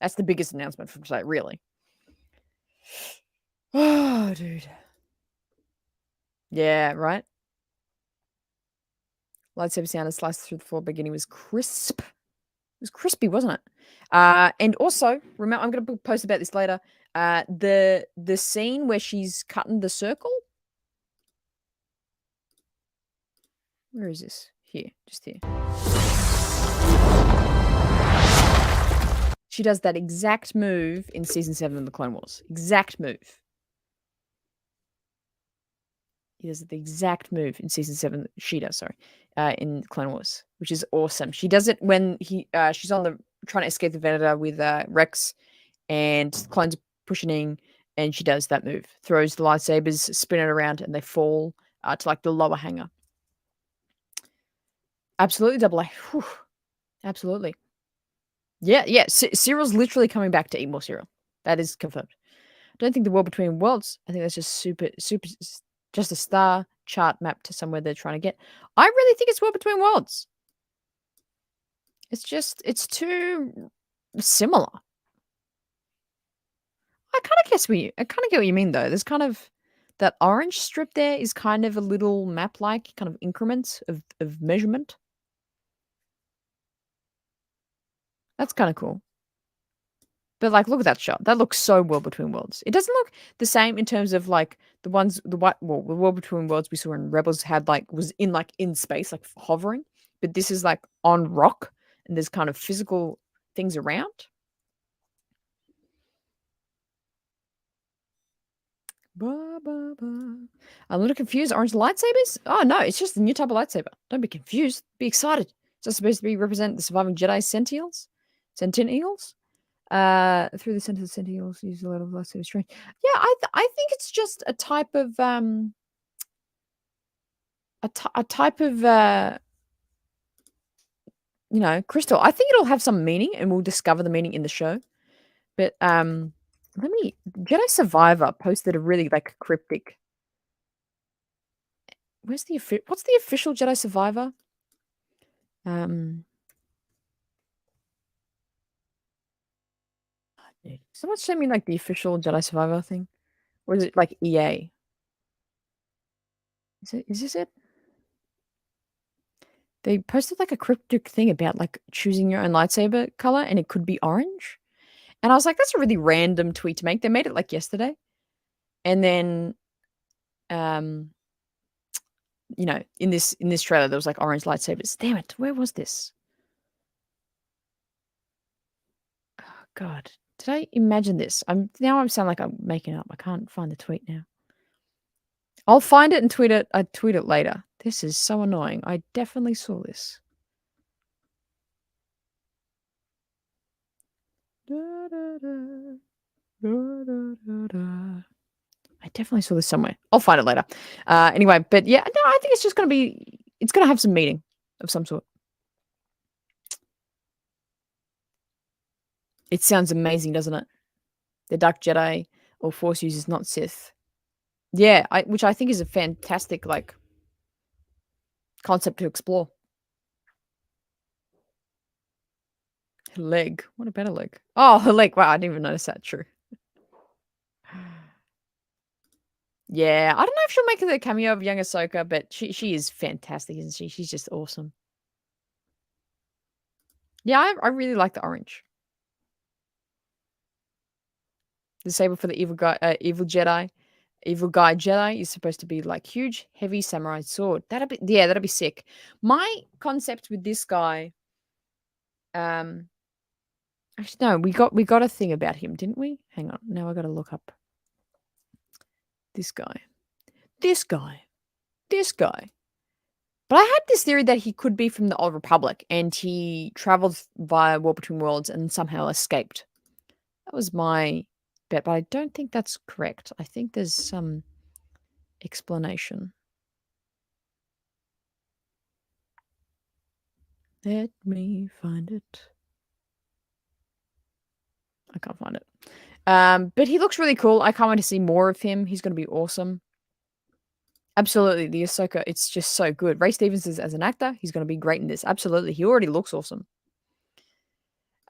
That's the biggest announcement from today, really. Oh, dude. Yeah, right. Lightsaber sound and sliced through the floor beginning was crisp. It was crispy, wasn't it? And also, remember, I'm going to post about this later. The scene where she's cutting the circle. Where is this? Here, just here. She does that exact move in season 7 of the Clone Wars. Exact move. He does the exact move in season 7. She does, sorry, in Clone Wars, which is awesome. She does it when she's on the trying to escape the Venator with Rex, and clones are pushing in, and she does that move. Throws the lightsabers, spin it around, and they fall to like the lower hanger. Absolutely, double A. Whew. Absolutely. Yeah. Cyril's literally coming back to eat more cereal. That is confirmed. I don't think the world between worlds. I think that's just super, just a star chart map to somewhere they're trying to get. I really think it's world between worlds. It's too similar. I kind of get what you mean though. There's kind of that orange strip there is kind of a little map-like kind of increments of measurement. That's kind of cool. But like, look at that shot. That looks so world between worlds. It doesn't look the same in terms of like the world between worlds we saw in Rebels was in space, like hovering. But this is like on rock, and there's kind of physical things around. I'm a little confused. Orange lightsabers? Oh no, it's just a new type of lightsaber. Don't be confused. Be excited. It's not supposed to be represent the surviving Jedi Sentinels. Through the center of the Sentinels, use a lot of lightsaber strength. Yeah, I think it's just a type of crystal. I think it'll have some meaning, and we'll discover the meaning in the show. But Jedi Survivor posted a really like cryptic. What's the official Jedi Survivor? Someone sent me like the official Jedi Survivor thing, or is it like EA? Is this it? They posted like a cryptic thing about like choosing your own lightsaber color, and it could be orange. And I was like, that's a really random tweet to make. They made it like yesterday. And then um in this trailer there was like orange lightsabers. Damn it, where was this? Oh god. Did I imagine this? I'm sound like I'm making it up. I can't find the tweet now. I'll find it and tweet it. I tweet it later. This is so annoying. I definitely saw this. Da, da, da. Da, da, da, da. I definitely saw this somewhere. I'll find it later. Anyway, but yeah, no, I think it's just gonna be. It's gonna have some meaning of some sort. It sounds amazing, doesn't it? The Dark Jedi or Force users, not Sith. Yeah, which I think is a fantastic like concept to explore. Her leg. What about her leg? Oh, her leg. Wow, I didn't even notice that. True. Yeah, I don't know if she'll make the cameo of young Ahsoka, but she is fantastic, isn't she? She's just awesome. Yeah, I really like the orange. The saber for the evil guy, evil Jedi, evil guy Jedi is supposed to be like huge, heavy samurai sword. That'd be sick. My concept with this guy, actually no, we got a thing about him, didn't we? Hang on, now I got to look up this guy, this guy, this guy. But I had this theory that he could be from the Old Republic, and he traveled via War Between Worlds and somehow escaped. That was my bet, but I don't think that's correct. I think there's some explanation. Let me find it. I can't find it. But he looks really cool. I can't wait to see more of him. He's going to be awesome. Absolutely, the Ahsoka, it's just so good. Ray Stevens is as an actor, he's going to be great in this. Absolutely, he already looks awesome.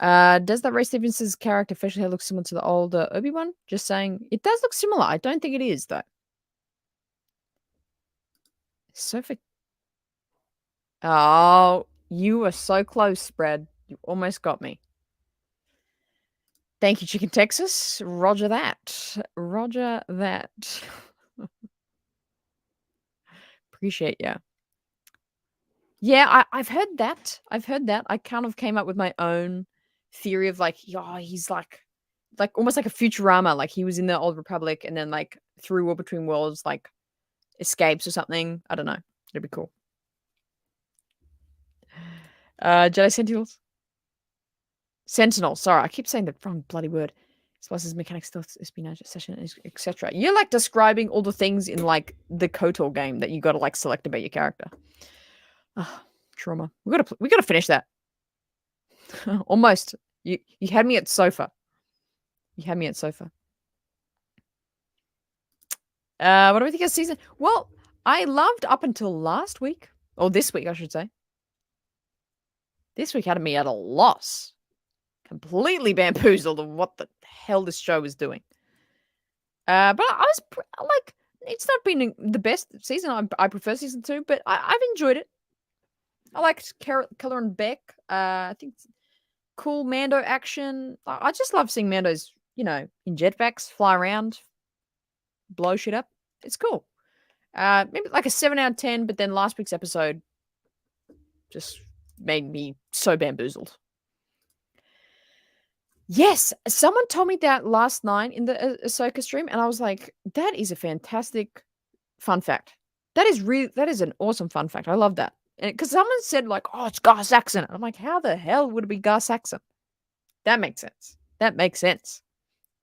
Does that Ray Stevens' character facial hair look similar to the older Obi-Wan? Just saying, it does look similar. I don't think it is though. Sophie. Oh, you were so close, Spread. You almost got me. Thank you, Chicken Texas. Roger that. Roger that. Appreciate ya. Yeah, I've heard that. I've heard that. I kind of came up with my own theory of like, oh, he's like almost like a Futurama. Like he was in the Old Republic and then like through War Between Worlds, like escapes or something. I don't know. It'd be cool. Jedi Sentinels. Sentinel. Sorry, I keep saying the wrong bloody word. Spices, mechanics, stealth, espionage, session, etc. You're like describing all the things in like the KOTOR game that you got to like select about your character. Oh, trauma. We gotta finish that. Almost. You had me at sofa. You had me at sofa. What do we think of season? Well, I loved up until last week. Or this week, I should say. This week had me at a loss. Completely bamboozled of what the hell this show was doing. But I was like, it's not been the best season. I prefer season 2, but I've enjoyed it. I liked Keller and Beck. I think cool Mando action. I just love seeing Mando's, in jetpacks, fly around, blow shit up. It's cool. Maybe like a 7 out of 10, but then last week's episode just made me so bamboozled. Yes, someone told me that last night in the Ahsoka stream, and I was like, that is a fantastic fun fact. That is an awesome fun fact. I love that. Because someone said like, oh, it's Gar Saxon. I'm like, how the hell would it be Gar Saxon? That makes sense. That makes sense.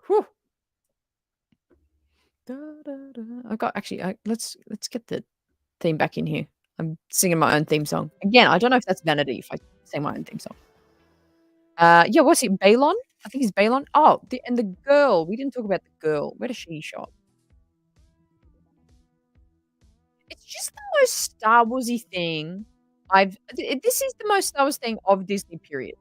Whew. Da, da, da. I got actually. Let's get the theme back in here. I'm singing my own theme song again. I don't know if that's vanity if I sing my own theme song. Yeah, what's it? Balon? I think it's Balon. Oh, and the girl. We didn't talk about the girl. Where does she show up? It's just the most Star Warsy thing this is the most Star Wars thing of Disney, period.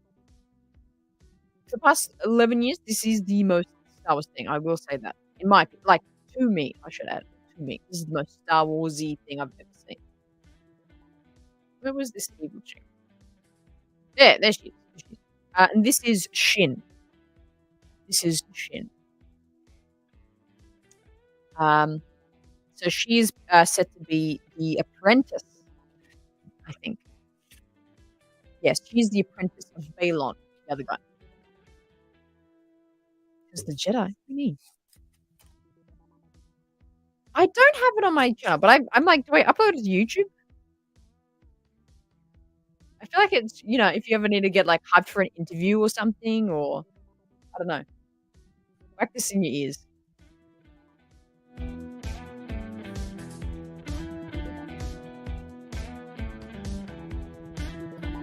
For the past 11 years, this is the most Star Wars thing, I will say that. In my like, to me, I should add, to me. This is the most Star Warsy thing I've ever seen. Where was this evil chick? There she is. There she is. And this is Shin. This is Shin. So she's set to be the apprentice, I think. Yes, she's the apprentice of Balon, the other guy. Who's the Jedi? What do you mean? I don't have it on my channel, but I'm like, do I upload it to YouTube? I feel like it's, if you ever need to get like hyped for an interview or something, or I don't know. Whack this in your ears.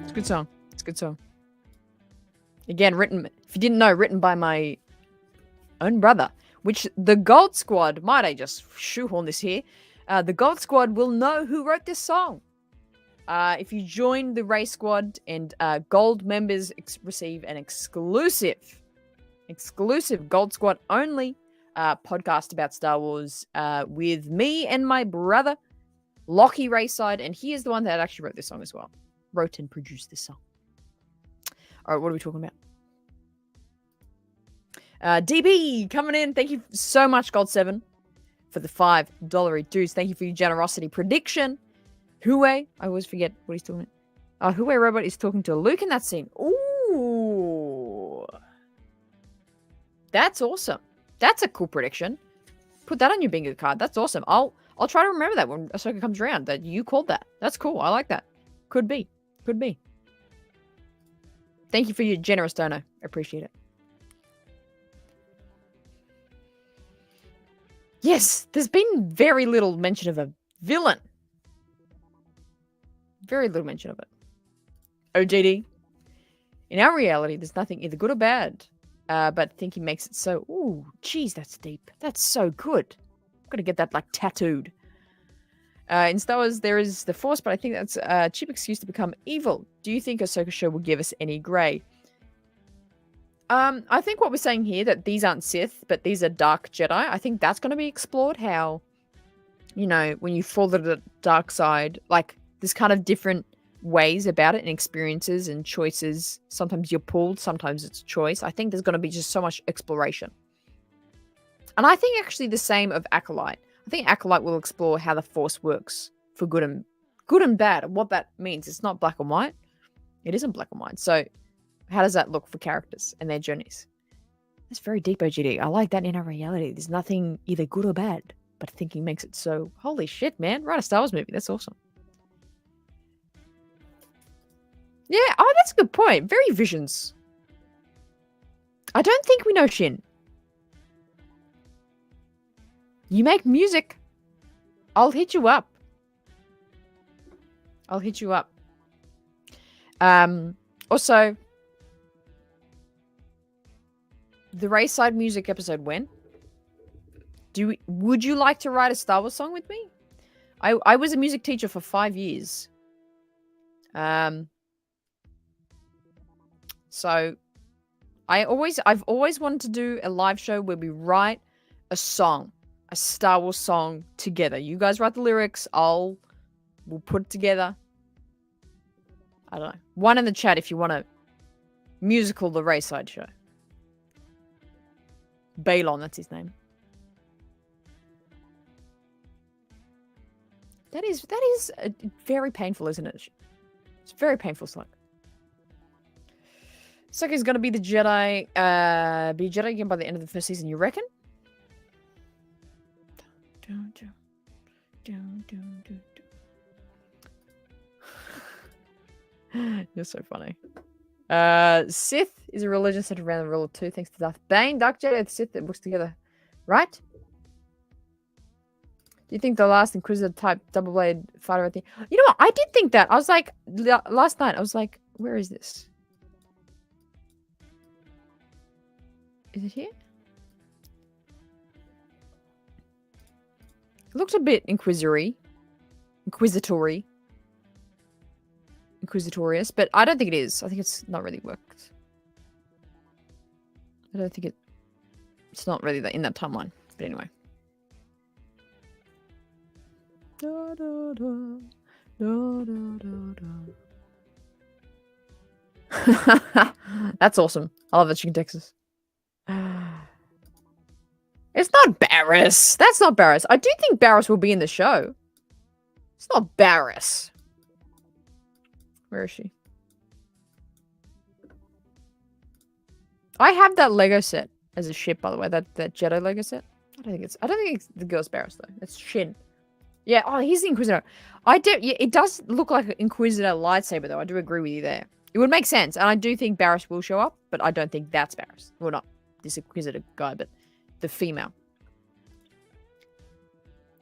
It's a good song. It's a good song. Again, if you didn't know, written by my own brother, which the Gold Squad, might I just shoehorn this here, the Gold Squad will know who wrote this song. If you join the Race Squad, and Gold members receive an exclusive Gold Squad only podcast about Star Wars with me and my brother, Lockie Raeside, and he is the one that actually wrote this song as well. Wrote and produced this song. All right, what are we talking about? DB coming in. Thank you so much, Gold7, for the $5 dues. Thank you for your generosity. Prediction. Hue, I always forget what he's talking about. Hue Robot is talking to Luke in that scene. Ooh. That's awesome. That's a cool prediction. Put that on your bingo card. That's awesome. I'll try to remember that when Ahsoka comes around, that you called that. That's cool. I like that. Could be. Could be. Thank you for your generous donor. I appreciate it. Yes, there's been very little mention of a villain. Very little mention of it. OJD. In our reality, there's nothing either good or bad. But thinking makes it so... Ooh, geez, that's deep. That's so good. I'm going to get that, like, tattooed. In Star Wars, there is the Force, but I think that's a cheap excuse to become evil. Do you think Ahsoka show will give us any grey? I think what we're saying here, that these aren't Sith, but these are Dark Jedi, I think that's going to be explored. How, when you fall to the dark side, like, there's kind of different ways about it and experiences and choices. Sometimes you're pulled, sometimes it's choice. I think there's going to be just so much exploration. And I think actually the same of Acolyte. I think Acolyte will explore how the Force works for good and bad, and what that means. It's not black and white. It isn't black and white. So how does that look for characters and their journeys? That's very deep, OGD. I like that in our reality. There's nothing either good or bad, but thinking makes it so... Holy shit, man. Write a Star Wars movie. That's awesome. Yeah, that's a good point. Very Visions. I don't think we know Shin. You make music. I'll hit you up. I'll hit you up. Also, the Rayside music episode when? Would you like to write a Star Wars song with me? I was a music teacher for 5 years. So I've always wanted to do a live show where we write a song, a Star Wars song together. You guys write the lyrics, we'll put it together. I don't know. One in the chat if you want to musical the Rayside show. Balon, that's his name. That is very painful, isn't it? It's very painful, Slug. Ahsoka's gonna be the Jedi, be a Jedi again by the end of the first season, you reckon? You're so funny. Sith is a religion centered around the rule of two, thanks to Darth Bane. Dark Jedi and Sith that works together, right? Do you think the last Inquisitor type double blade fighter at the... You know what? I did think that. I was like, last night, I was like, where is this? Is it here? It looks a bit inquisitory, inquisitorious, but I don't think it is. I think it's not really worked. I don't think it's not really in that timeline. But anyway. Da, da, da. Da, da, da, da. That's awesome. I love that chicken Texas. It's not Barris. That's not Barris. I do think Barris will be in the show. It's not Barris. Where is she? I have that Lego set as a ship, by the way. That Jedi Lego set. I don't think it's the girl's Barris though. It's Shin. Yeah. Oh, he's the Inquisitor. Yeah, it does look like an Inquisitor lightsaber though. I do agree with you there. It would make sense, and I do think Barris will show up, but I don't think that's Barris. Well, not this Inquisitor guy, but the female.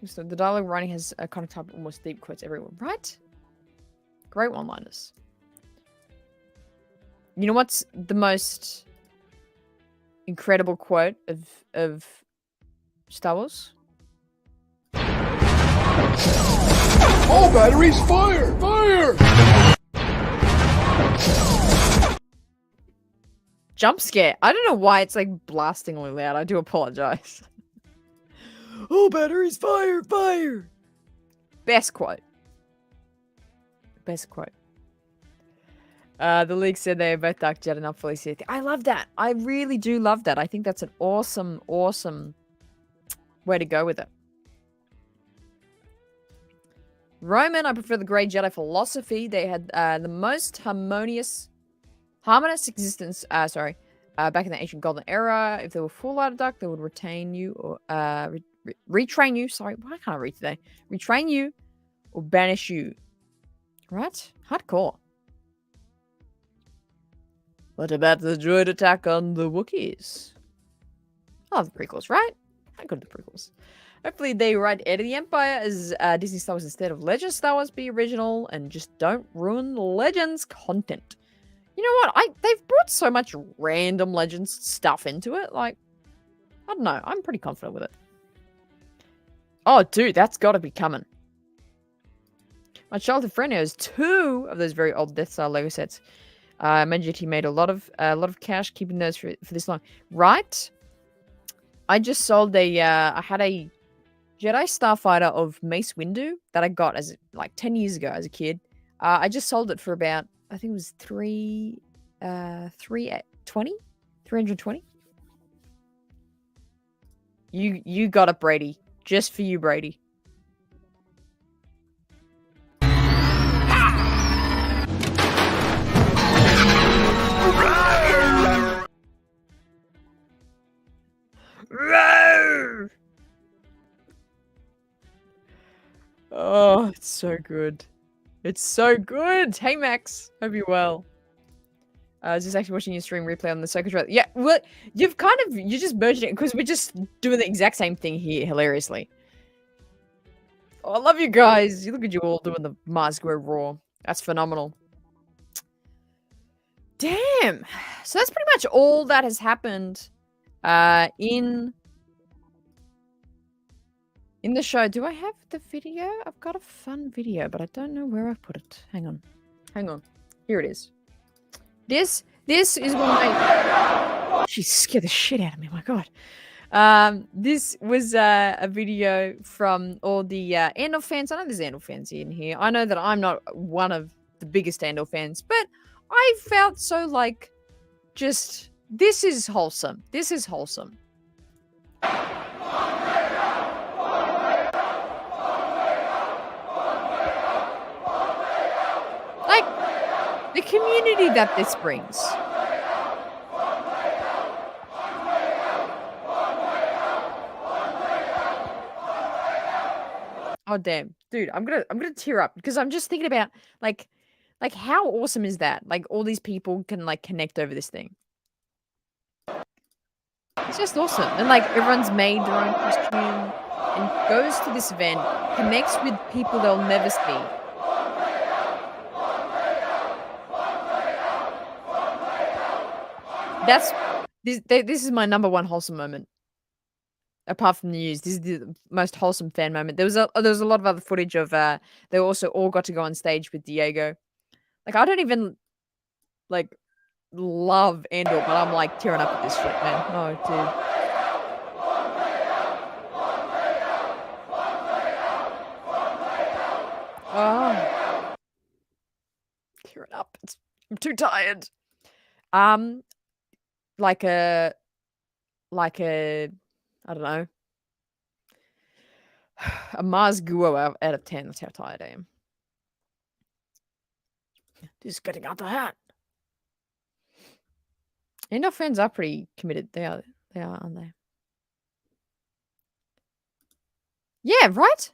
So the dialogue writing has a kind of type of almost deep quotes everywhere, right? Great one-liners. You know what's the most incredible quote of Star Wars? All batteries, fire! Fire! Jump scare. I don't know why it's like blastingly loud. I do apologize. Oh, batteries, fire, fire. Best quote. Best quote. The League said they are both Dark Jedi, not fully Sith. I love that. I really do love that. I think that's an awesome, awesome way to go with it. Roman, I prefer the Grey Jedi philosophy. They had the most harmonious existence. Back in the ancient Golden Era. If they were full out of dark, they would retain you or retrain you. Sorry, why can't I read today? Retrain you or banish you. Right? Hardcore. What about the droid attack on the Wookiees? Oh, the prequels, right? I got the prequels. Hopefully they write Heir to the Empire as Disney Star Wars instead of Legends Star Wars be original and just don't ruin Legends content. You know what? They've brought so much random Legends stuff into it. Like, I don't know. I'm pretty confident with it. Oh, dude, that's got to be coming. My childhood friend has 2 of those very old Death Star Lego sets. I imagine he made a lot of cash keeping those for this long. Right? I just sold I had a Jedi Starfighter of Mace Windu that I got as like 10 years ago as a kid. I just sold it for about, I think it was 320. You got it, Brady. Just for you, Brady. Oh, it's so good. It's so good. Hey, Max. Hope you're well. I was just actually watching your stream replay on the Ahsoka trailer. Yeah, well, you just merged it because we're just doing the exact same thing here, hilariously. Oh, I love you guys. You look at you all doing the Mars Square Raw. That's phenomenal. Damn. So that's pretty much all that has happened in the show. Do I have the video? I've got a fun video, but I don't know where I put it. Hang on. Here it is. This is one of my... She scared the shit out of me, my god. This was a video from all the Andor fans. I know there's Andor fans in here. I know that I'm not one of the biggest Andor fans, but I felt so like just... This is wholesome. This is wholesome. Like, the community that this brings. Oh damn, dude, I'm gonna tear up because I'm just thinking about like how awesome is that? Like all these people can like connect over this thing. It's just awesome, and like everyone's made their own costume and goes to this event, connects with people they'll never see. This is my number one wholesome moment. Apart from the news, this is the most wholesome fan moment. There was a lot of other footage of they also all got to go on stage with Diego. Like I don't even like love Andor, but I'm like tearing up at this shit, man. Oh, dude. Oh, tearing up. I'm too tired. Um, like a, I don't know, a Mars Guo out of 10. That's how tired I am. Just getting out the hat. And our friends are pretty committed. They are, aren't they? Yeah, right?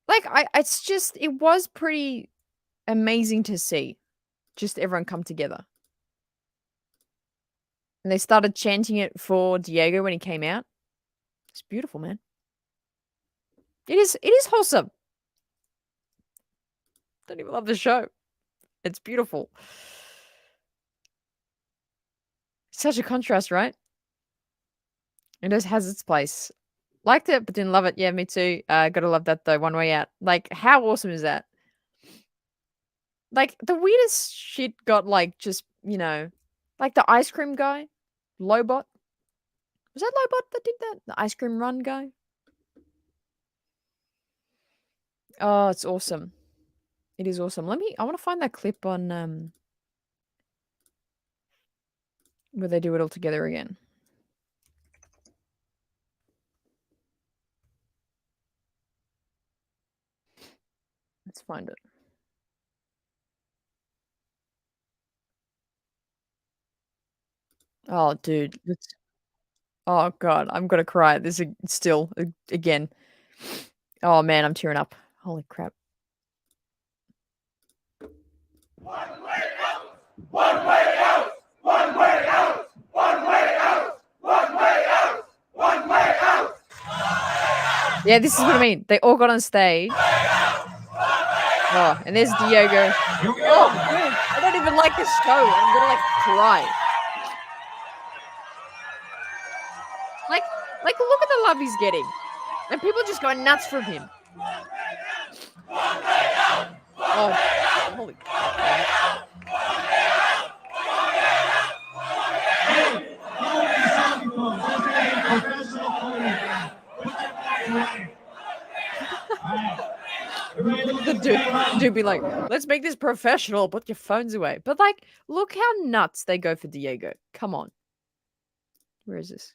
Like, it was pretty amazing to see just everyone come together. And they started chanting it for Diego when he came out. It's beautiful, man. It is wholesome. Don't even love the show. It's beautiful. Such a contrast, right? It just has its place. Liked it, but didn't love it. Yeah, me too. Gotta love that though. One Way Out. Like, how awesome is that? Like, the weirdest shit got like just, like the ice cream guy, Lobot. Was that Lobot that did that? The ice cream run guy? Oh, it's awesome. It is awesome. I want to find that clip on where they do it all together again. Let's find it. Oh, dude. Oh god, I'm gonna cry. Still again. Oh man, I'm tearing up. Holy crap. Yeah, this is what I mean. They all got on stage. Oh, and there's Diego. Oh man, I don't even like this show. I'm gonna cry. Like look at the love he's getting. And people just going nuts for him. Oh, holy crap. the dude be like, let's make this professional, put your phones away. But like, look how nuts they go for Diego. Come on. Where is this?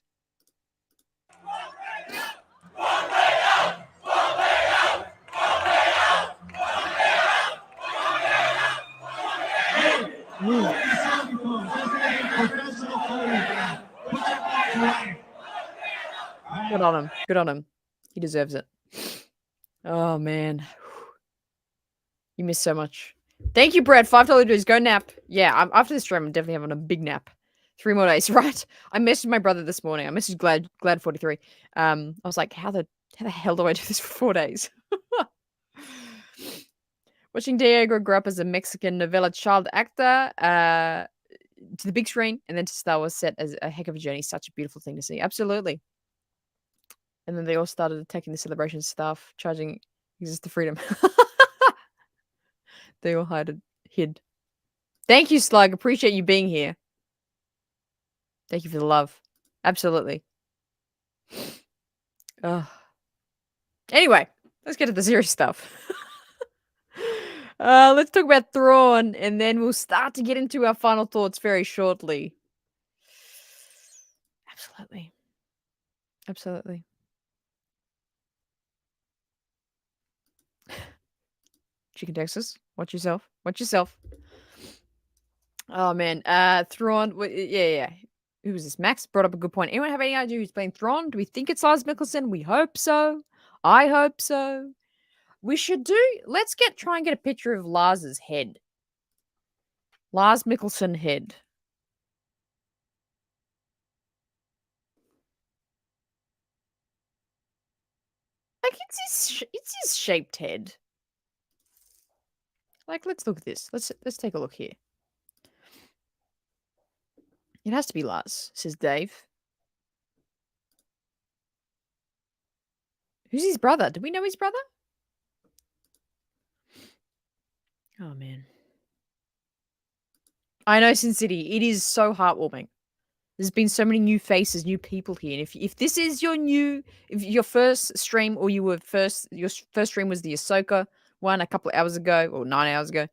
Good on him. Good on him. He deserves it. Oh man. You missed so much. Thank you, Brad. $5 dues. Go nap. Yeah, after this stream, I'm definitely having a big nap. 3 more days, right? I messaged my brother this morning. I messaged Glad43. I was like, how the hell do I do this for 4 days? Watching Diego grow up as a Mexican novella child actor to the big screen and then to Star Wars set as a heck of a journey. Such a beautiful thing to see. Absolutely. And then they all started attacking the celebration stuff, charging users to freedom. They all hid. Thank you, Slug. Appreciate you being here. Thank you for the love. Absolutely. Anyway, let's get to the serious stuff. Let's talk about Thrawn, and then we'll start to get into our final thoughts very shortly. Absolutely. Absolutely. Chicken Texas, watch yourself. Watch yourself. Oh man, Thrawn. Yeah. Who was this? Max brought up a good point. Anyone have any idea who's playing Thrawn? Do we think it's Lars Mikkelsen? We hope so. I hope so. We should let's try and get a picture of Lars's head. Lars Mikkelsen head. Like it's his shaped head. Like, let's look at this. Let's take a look here. It has to be Lars, says Dave. Who's his brother? Do we know his brother? Oh man. I know, Sin City. It is so heartwarming. There's been so many new faces, new people here. And if this is if your first stream or your first stream was the Ahsoka one a couple of hours ago or 9 hours ago,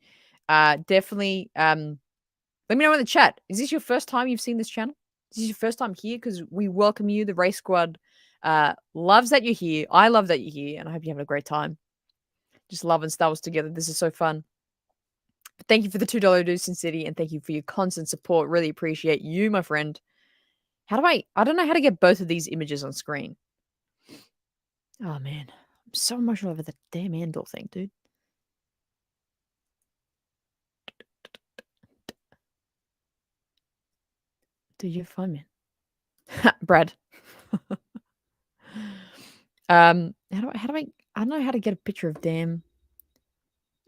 definitely let me know in the chat. Is this your first time you've seen this channel? Is this your first time here? Because we welcome you. The Race Squad loves that you're here. I love that you're here, and I hope you're having a great time. Just loving Star Wars together. This is so fun. But thank you for the $2 dues, Sin City, and thank you for your constant support. Really appreciate you, my friend. How do I don't know how to get both of these images on screen. Oh, man. I'm so emotional over the damn Andor thing, dude. Dude, you're fun, man. Brad. How do I don't know how to get a picture of damn.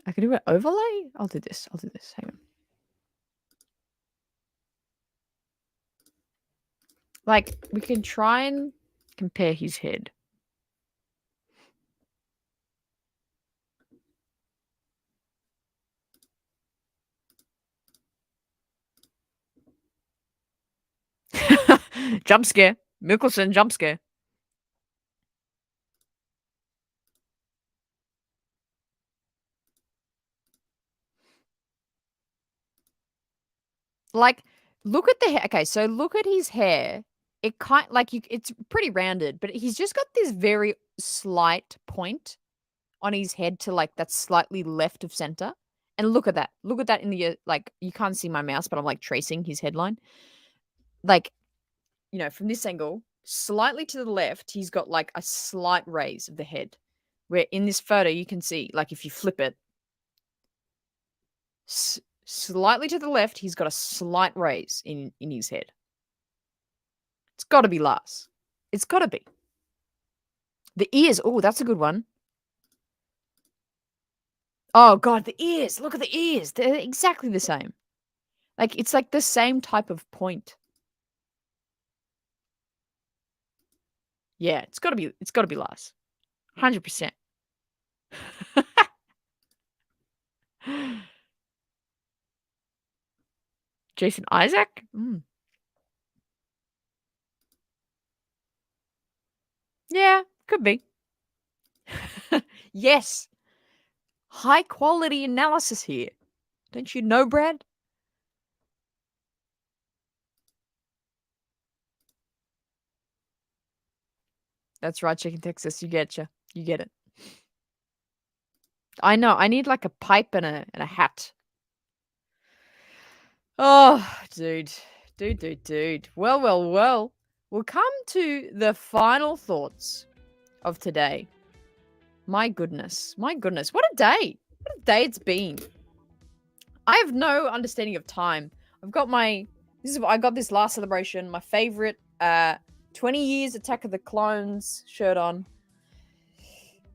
I can do an overlay? I'll do this. Hang on. Like, we can try and compare his head. Jump scare. Mickelson jump scare. Like, look at the hair. Okay, so look at his hair. It it's pretty rounded, but he's just got this very slight point on his head to like that's slightly left of center. And look at that. Look at that in the like you can't see my mouse, but I'm like tracing his headline. Like, from this angle, slightly to the left, he's got like a slight raise of the head. Where in this photo you can see, like if you flip it, slightly to the left, he's got a slight raise in his head. It's got to be Lars. It's got to be. The ears. Oh, that's a good one. Oh, God, the ears. Look at the ears. They're exactly the same. Like, it's like the same type of point. Yeah, it's got to be Lars. 100%. Jason Isaac? Yeah, could be. Yes. High quality analysis here. Don't you know, Brad? That's right, Chicken Texas. You get it. I know. I need like a pipe and a hat. Oh, dude. Dude. Well. We'll come to the final thoughts of today. My goodness. What a day. What a day it's been. I have no understanding of time. I got this last celebration, my favorite 20 years Attack of the Clones shirt on.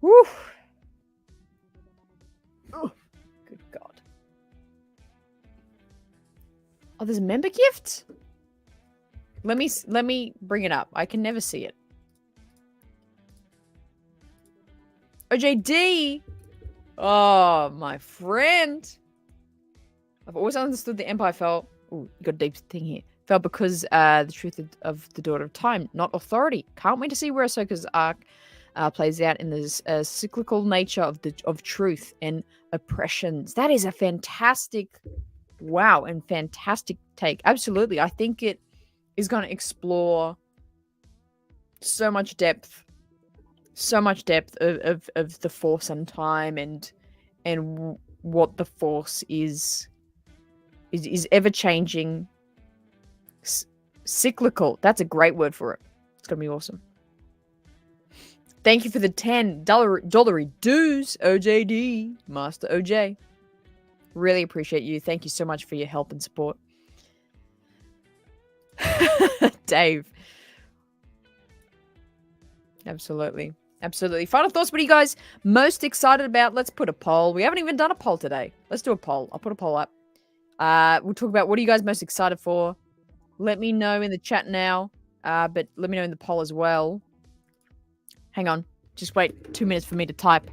Woo. Oh, good God. Oh, there's a member gift? Let me bring it up. I can never see it. OJD. Oh, my friend. I've always understood the Empire fell. Oh, you got a deep thing here. Fell because the truth of the Daughter of Time, not authority. Can't wait to see where Ahsoka's arc plays out in this cyclical nature of truth and oppressions. That is a fantastic, and fantastic take. Absolutely, I think it is going to explore so much depth of the Force and time and what the Force is ever changing, cyclical. That's a great word for it. It's gonna be awesome. Thank you for the $10 dues, OJD, Master OJ. Really appreciate you. Thank you so much for your help and support. Dave. Absolutely. Final thoughts. What are you guys most excited about? Let's put a poll. We haven't even done a poll today. Let's do a poll. I'll put a poll up. We'll talk about what are you guys most excited for. Let me know in the chat now. But let me know in the poll as well. Hang on. Just wait 2 minutes for me to type.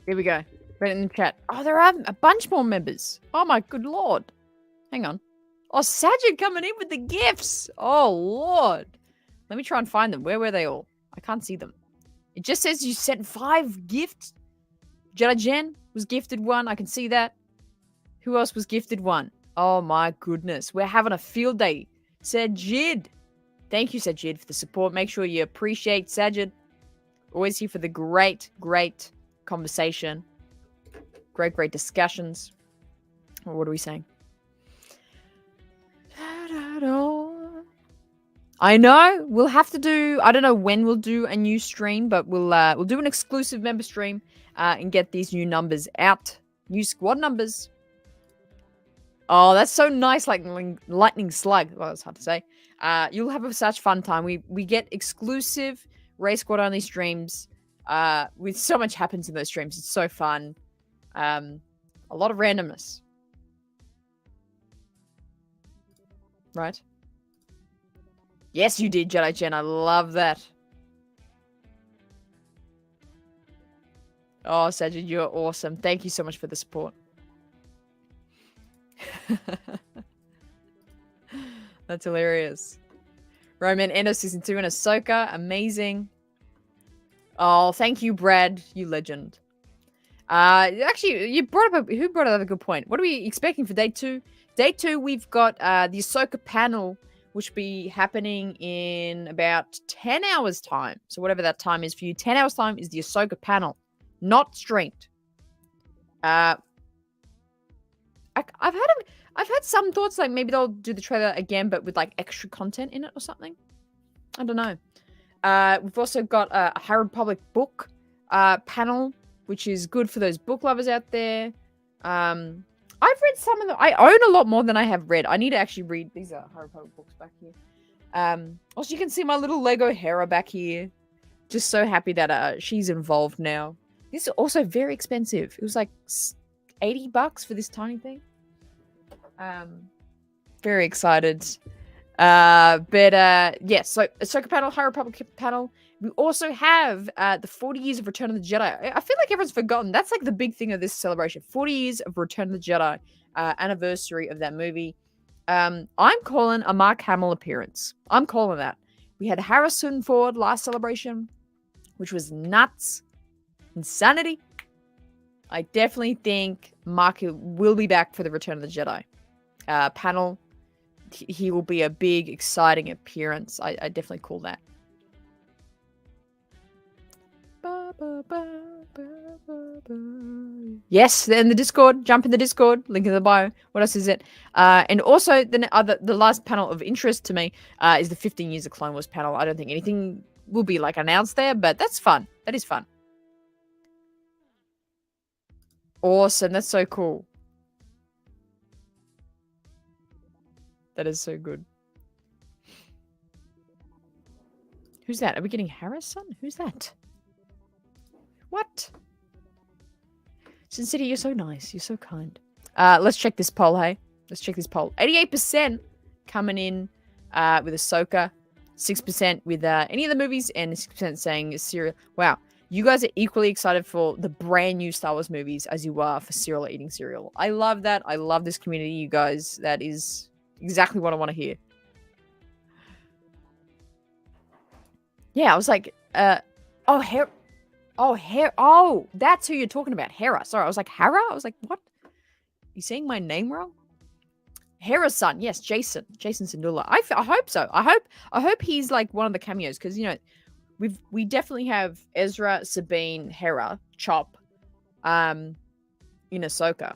Here we go. Read it in the chat. Oh, there are a bunch more members. Oh my good lord. Hang on. Oh, Sajid coming in with the gifts. Oh lord. Let me try and find them. Where were they all? I can't see them. It just says you sent 5 gifts. Jedi Jen was gifted 1. I can see that. Who else was gifted 1? Oh my goodness. We're having a field day. Sajid. Thank you, Sajid, for the support. Make sure you appreciate Sajid. Always here for the great conversation. Great discussions. Or what are we saying? I know we'll have to do. I don't know when we'll do a new stream, but we'll do an exclusive member stream and get these new numbers out. New squad numbers. Oh, that's so nice, like lightning slug. Well, it's hard to say. You'll have such fun time. We get exclusive race squad only streams. With so much happens in those streams. It's so fun. A lot of randomness. Right? Yes, you did, Jedi Jen. I love that. Oh, Sajid, you're awesome. Thank you so much for the support. That's hilarious. Roman Endo Season 2 and Ahsoka. Amazing. Oh, thank you, Brad. You legend. Actually, who brought up a good point? What are we expecting for day 2? Day 2, we've got the Ahsoka panel, which will be happening in about 10 hours time. So whatever that time is for you, 10 hours time is the Ahsoka panel, not streamed. I've had some thoughts like maybe they'll do the trailer again, but with like extra content in it or something. I don't know. We've also got a High Republic book panel, which is good for those book lovers out there. I've read some of them. I own a lot more than I have read. I need to actually read. These are High Republic books back here. Also, you can see my little Lego Hera back here. Just so happy that she's involved now. This is also very expensive. It was like $80 for this tiny thing. Very excited. Yes, so Ahsoka panel, High Republic panel. We also have the 40 years of Return of the Jedi. I feel like everyone's forgotten. That's like the big thing of this celebration. 40 years of Return of the Jedi, anniversary of that movie. I'm calling a Mark Hamill appearance. I'm calling that. We had Harrison Ford last celebration, which was nuts. Insanity. I definitely think Mark will be back for the Return of the Jedi panel. He will be a big, exciting appearance. I definitely call that. Yes, in the Discord. Jump in the Discord. Link in the bio. What else is it? And also, the last panel of interest to me is the 15 Years of Clone Wars panel. I don't think anything will be like announced there, but that's fun. That is fun. Awesome. That's so cool. That is so good. Who's that? Are we getting Harrison? Who's that? What? Sin City, you're so nice. You're so kind. Let's check this poll, hey? Let's check this poll. 88% coming in with Ahsoka. 6% with any of the movies. And 6% saying cereal. Wow. You guys are equally excited for the brand new Star Wars movies as you are for cereal or eating cereal. I love that. I love this community, you guys. That is exactly what I want to hear. Yeah, I was like, oh, that's who you're talking about. Hera. Sorry, I was like, Hera? I was like, what? You saying my name wrong? Hera's son. Yes, Jason. Jason Syndulla. I hope so. I hope he's like one of the cameos because, you know, we definitely have Ezra, Sabine, Hera, Chop, in Ahsoka.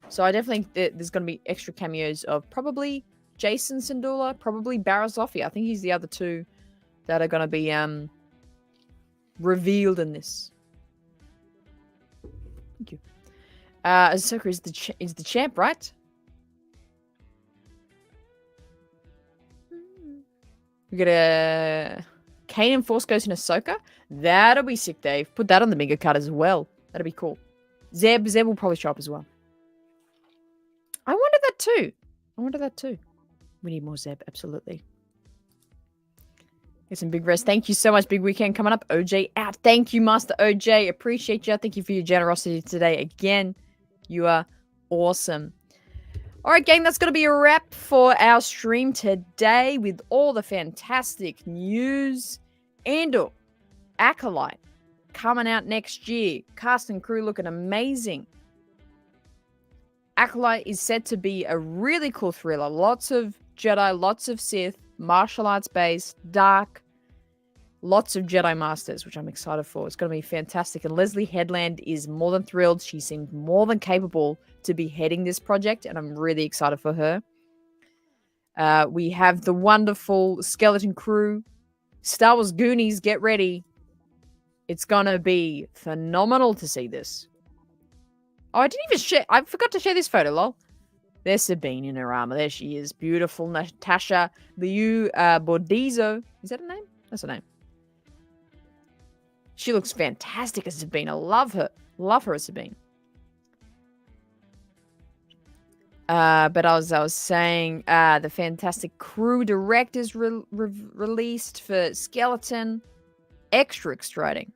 So I definitely think there's going to be extra cameos of probably Jason Syndulla, probably Barriss Offee. I think he's the other two that are going to be revealed in this. Thank you. Ahsoka is the champ, right? We got a Kanan Force Ghost in Ahsoka. That'll be sick, Dave. Put that on the mega cut as well. That'll be cool. Zeb will probably show up as well. I wonder that too. We need more Zeb, absolutely. Get some big rest. Thank you so much. Big weekend coming up. OJ out. Thank you, Master OJ. Appreciate you. Thank you for your generosity today. Again, you are awesome. All right, gang, that's going to be a wrap for our stream today with all the fantastic news. Andor, Acolyte, coming out next year. Cast and crew looking amazing. Acolyte is said to be a really cool thriller. Lots of Jedi, lots of Sith, martial arts based, dark, lots of Jedi Masters, which I'm excited for. It's going to be fantastic. And Leslie Headland is more than thrilled. She seems more than capable to be heading this project, and I'm really excited for her. We have the wonderful skeleton crew. Star Wars Goonies, get ready. It's going to be phenomenal to see this. Oh, I didn't even share. I forgot to share this photo, lol. There's Sabine in her armor. There she is. Beautiful Natasha Liu Bordizzo. Is that her name? That's her name. She looks fantastic as Sabine. I love her. Love her as Sabine. But as I was saying, the fantastic crew directors released for Skeleton. Extra exciting.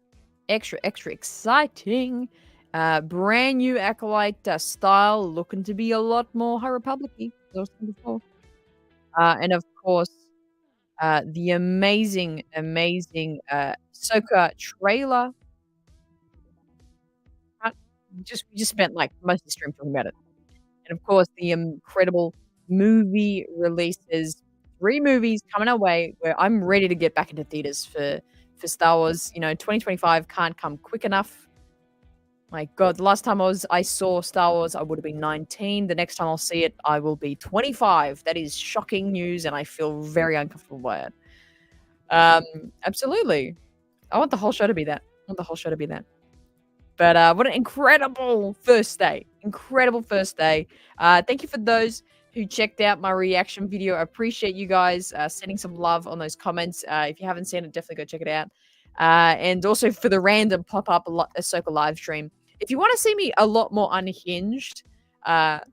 Extra exciting. Brand new Acolyte style. Looking to be a lot more High Republic-y, as I was saying before. And of course, the amazing Ahsoka trailer. We just spent like most of the stream talking about it. And of course, the incredible movie releases. 3 movies coming our way where I'm ready to get back into theaters for Star Wars. 2025 can't come quick enough. My God, the last time I saw Star Wars, I would have been 19. The next time I'll see it, I will be 25. That is shocking news, and I feel very uncomfortable by it. Absolutely. I want the whole show to be that. But what an incredible first day. Incredible first day. Thank you for those who checked out my reaction video. I appreciate you guys sending some love on those comments. If you haven't seen it, definitely go check it out. And also for the random pop-up Ahsoka live stream. If you want to see me a lot more unhinged, there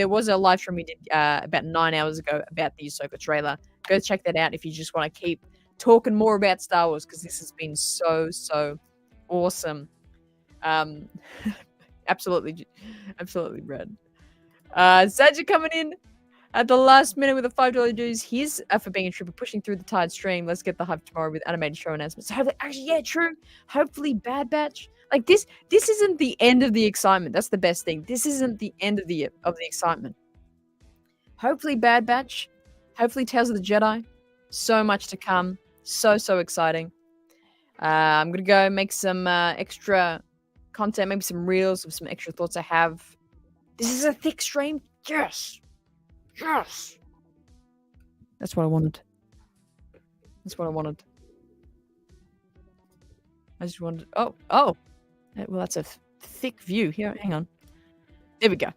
was a live stream we did about 9 hours ago about the Ahsoka trailer. Go check that out if you just want to keep talking more about Star Wars, because this has been so awesome. Absolutely red. Sajid coming in at the last minute with a $5 dues. Here's for being a trooper, pushing through the tide stream. Let's get the hype tomorrow with animated show announcements. Actually, yeah, true. Hopefully, Bad Batch. Like this isn't the end of the excitement. That's the best thing. This isn't the end of the excitement. Hopefully, Bad Batch. Hopefully, Tales of the Jedi. So much to come. So exciting. I'm gonna go make some extra content, maybe some reels with some extra thoughts I have. This is a thick stream. Yes. That's what I wanted. I just wanted. Oh. Well, that's a thick view here. Hang on. There we go.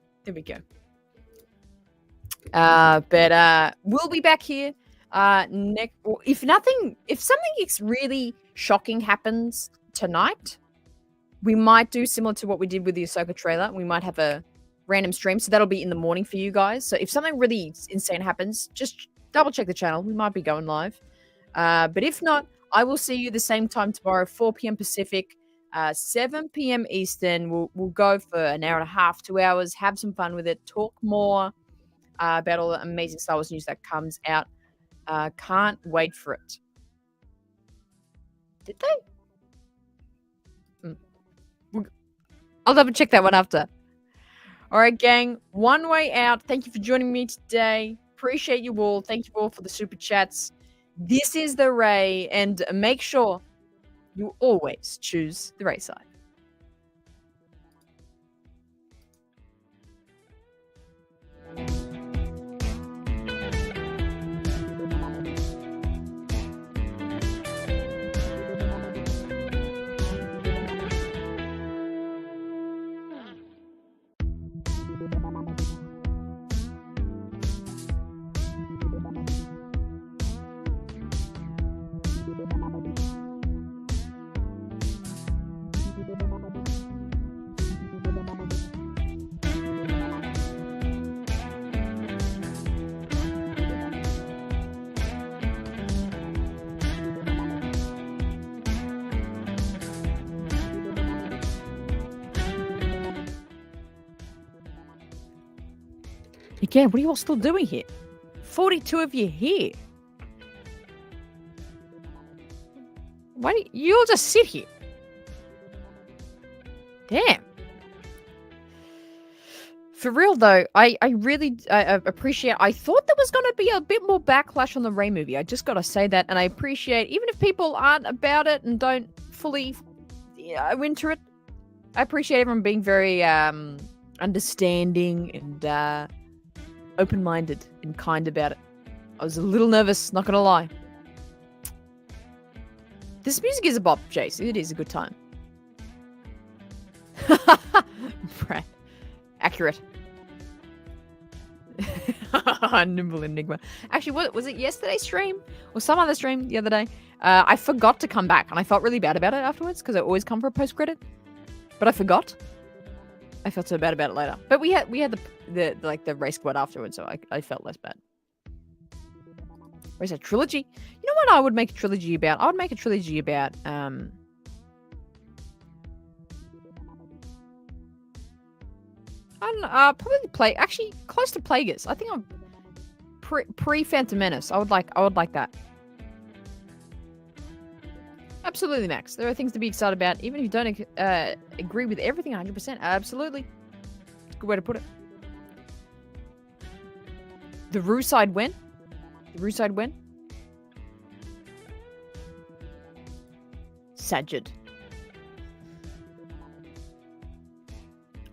But we'll be back here next. If something really shocking happens tonight, we might do similar to what we did with the Ahsoka trailer. We might have a random stream, so that'll be in the morning for you guys. So if something really insane happens, just double check the channel. We might be going live. But if not, I will see you the same time tomorrow, 4 p.m. Pacific, 7 p.m. Eastern. We'll go for an hour and a half, 2 hours, have some fun with it, talk more about all the amazing Star Wars news that comes out. Can't wait for it. Did they? I'll double check that one after. All right, gang. One way out. Thank you for joining me today. Appreciate you all. Thank you all for the super chats. This is the Ray, and make sure you always choose the Ray side. Again, what are you all still doing here? 42 of you here. Why do you all just sit here? Damn. For real though, I really appreciate. I thought there was going to be a bit more backlash on the Rey movie. I just got to say that, and I appreciate even if people aren't about it and don't fully into it. I appreciate everyone being very understanding and open-minded and kind about it. I was a little nervous, not gonna lie. This music is a bop, Jace. It is a good time. Right. Accurate. Nimble Enigma. Actually, what was it yesterday's stream? Or some other stream the other day? I forgot to come back, and I felt really bad about it afterwards, because I always come for a post-credit. But I forgot. I felt so bad about it later. But we had the race squad afterwards, so I felt less bad. Where's a trilogy? You know what I would make a trilogy about? I would make a trilogy about I don't know, probably actually close to Plagueis. I think I'm pre Phantom Menace. I would like that. Absolutely, Max. There are things to be excited about, even if you don't agree with everything 100%. Absolutely. It's a good way to put it. The Raeside when? The Raeside when? Sajid.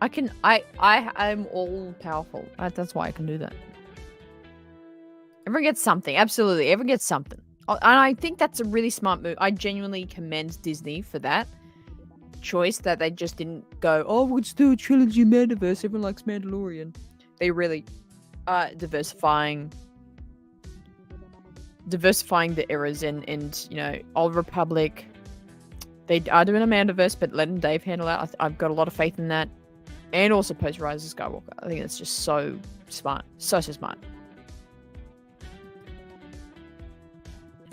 I'm all powerful. That's why I can do that. Everyone gets something. Absolutely. Everyone gets something. And I think that's a really smart move. I genuinely commend Disney for that choice, that they just didn't go, oh, we'll just do a trilogy Mandiverse. Everyone likes Mandalorian. They really diversifying the eras and you know, Old Republic. They are doing a Mandiverse, but letting Dave handle it. I've got a lot of faith in that. And also post Rise of Skywalker. I think it's just so smart. So smart.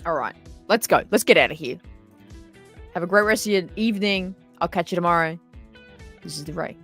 Alright, let's go. Let's get out of here. Have a great rest of your evening. I'll catch you tomorrow. This is the Ray.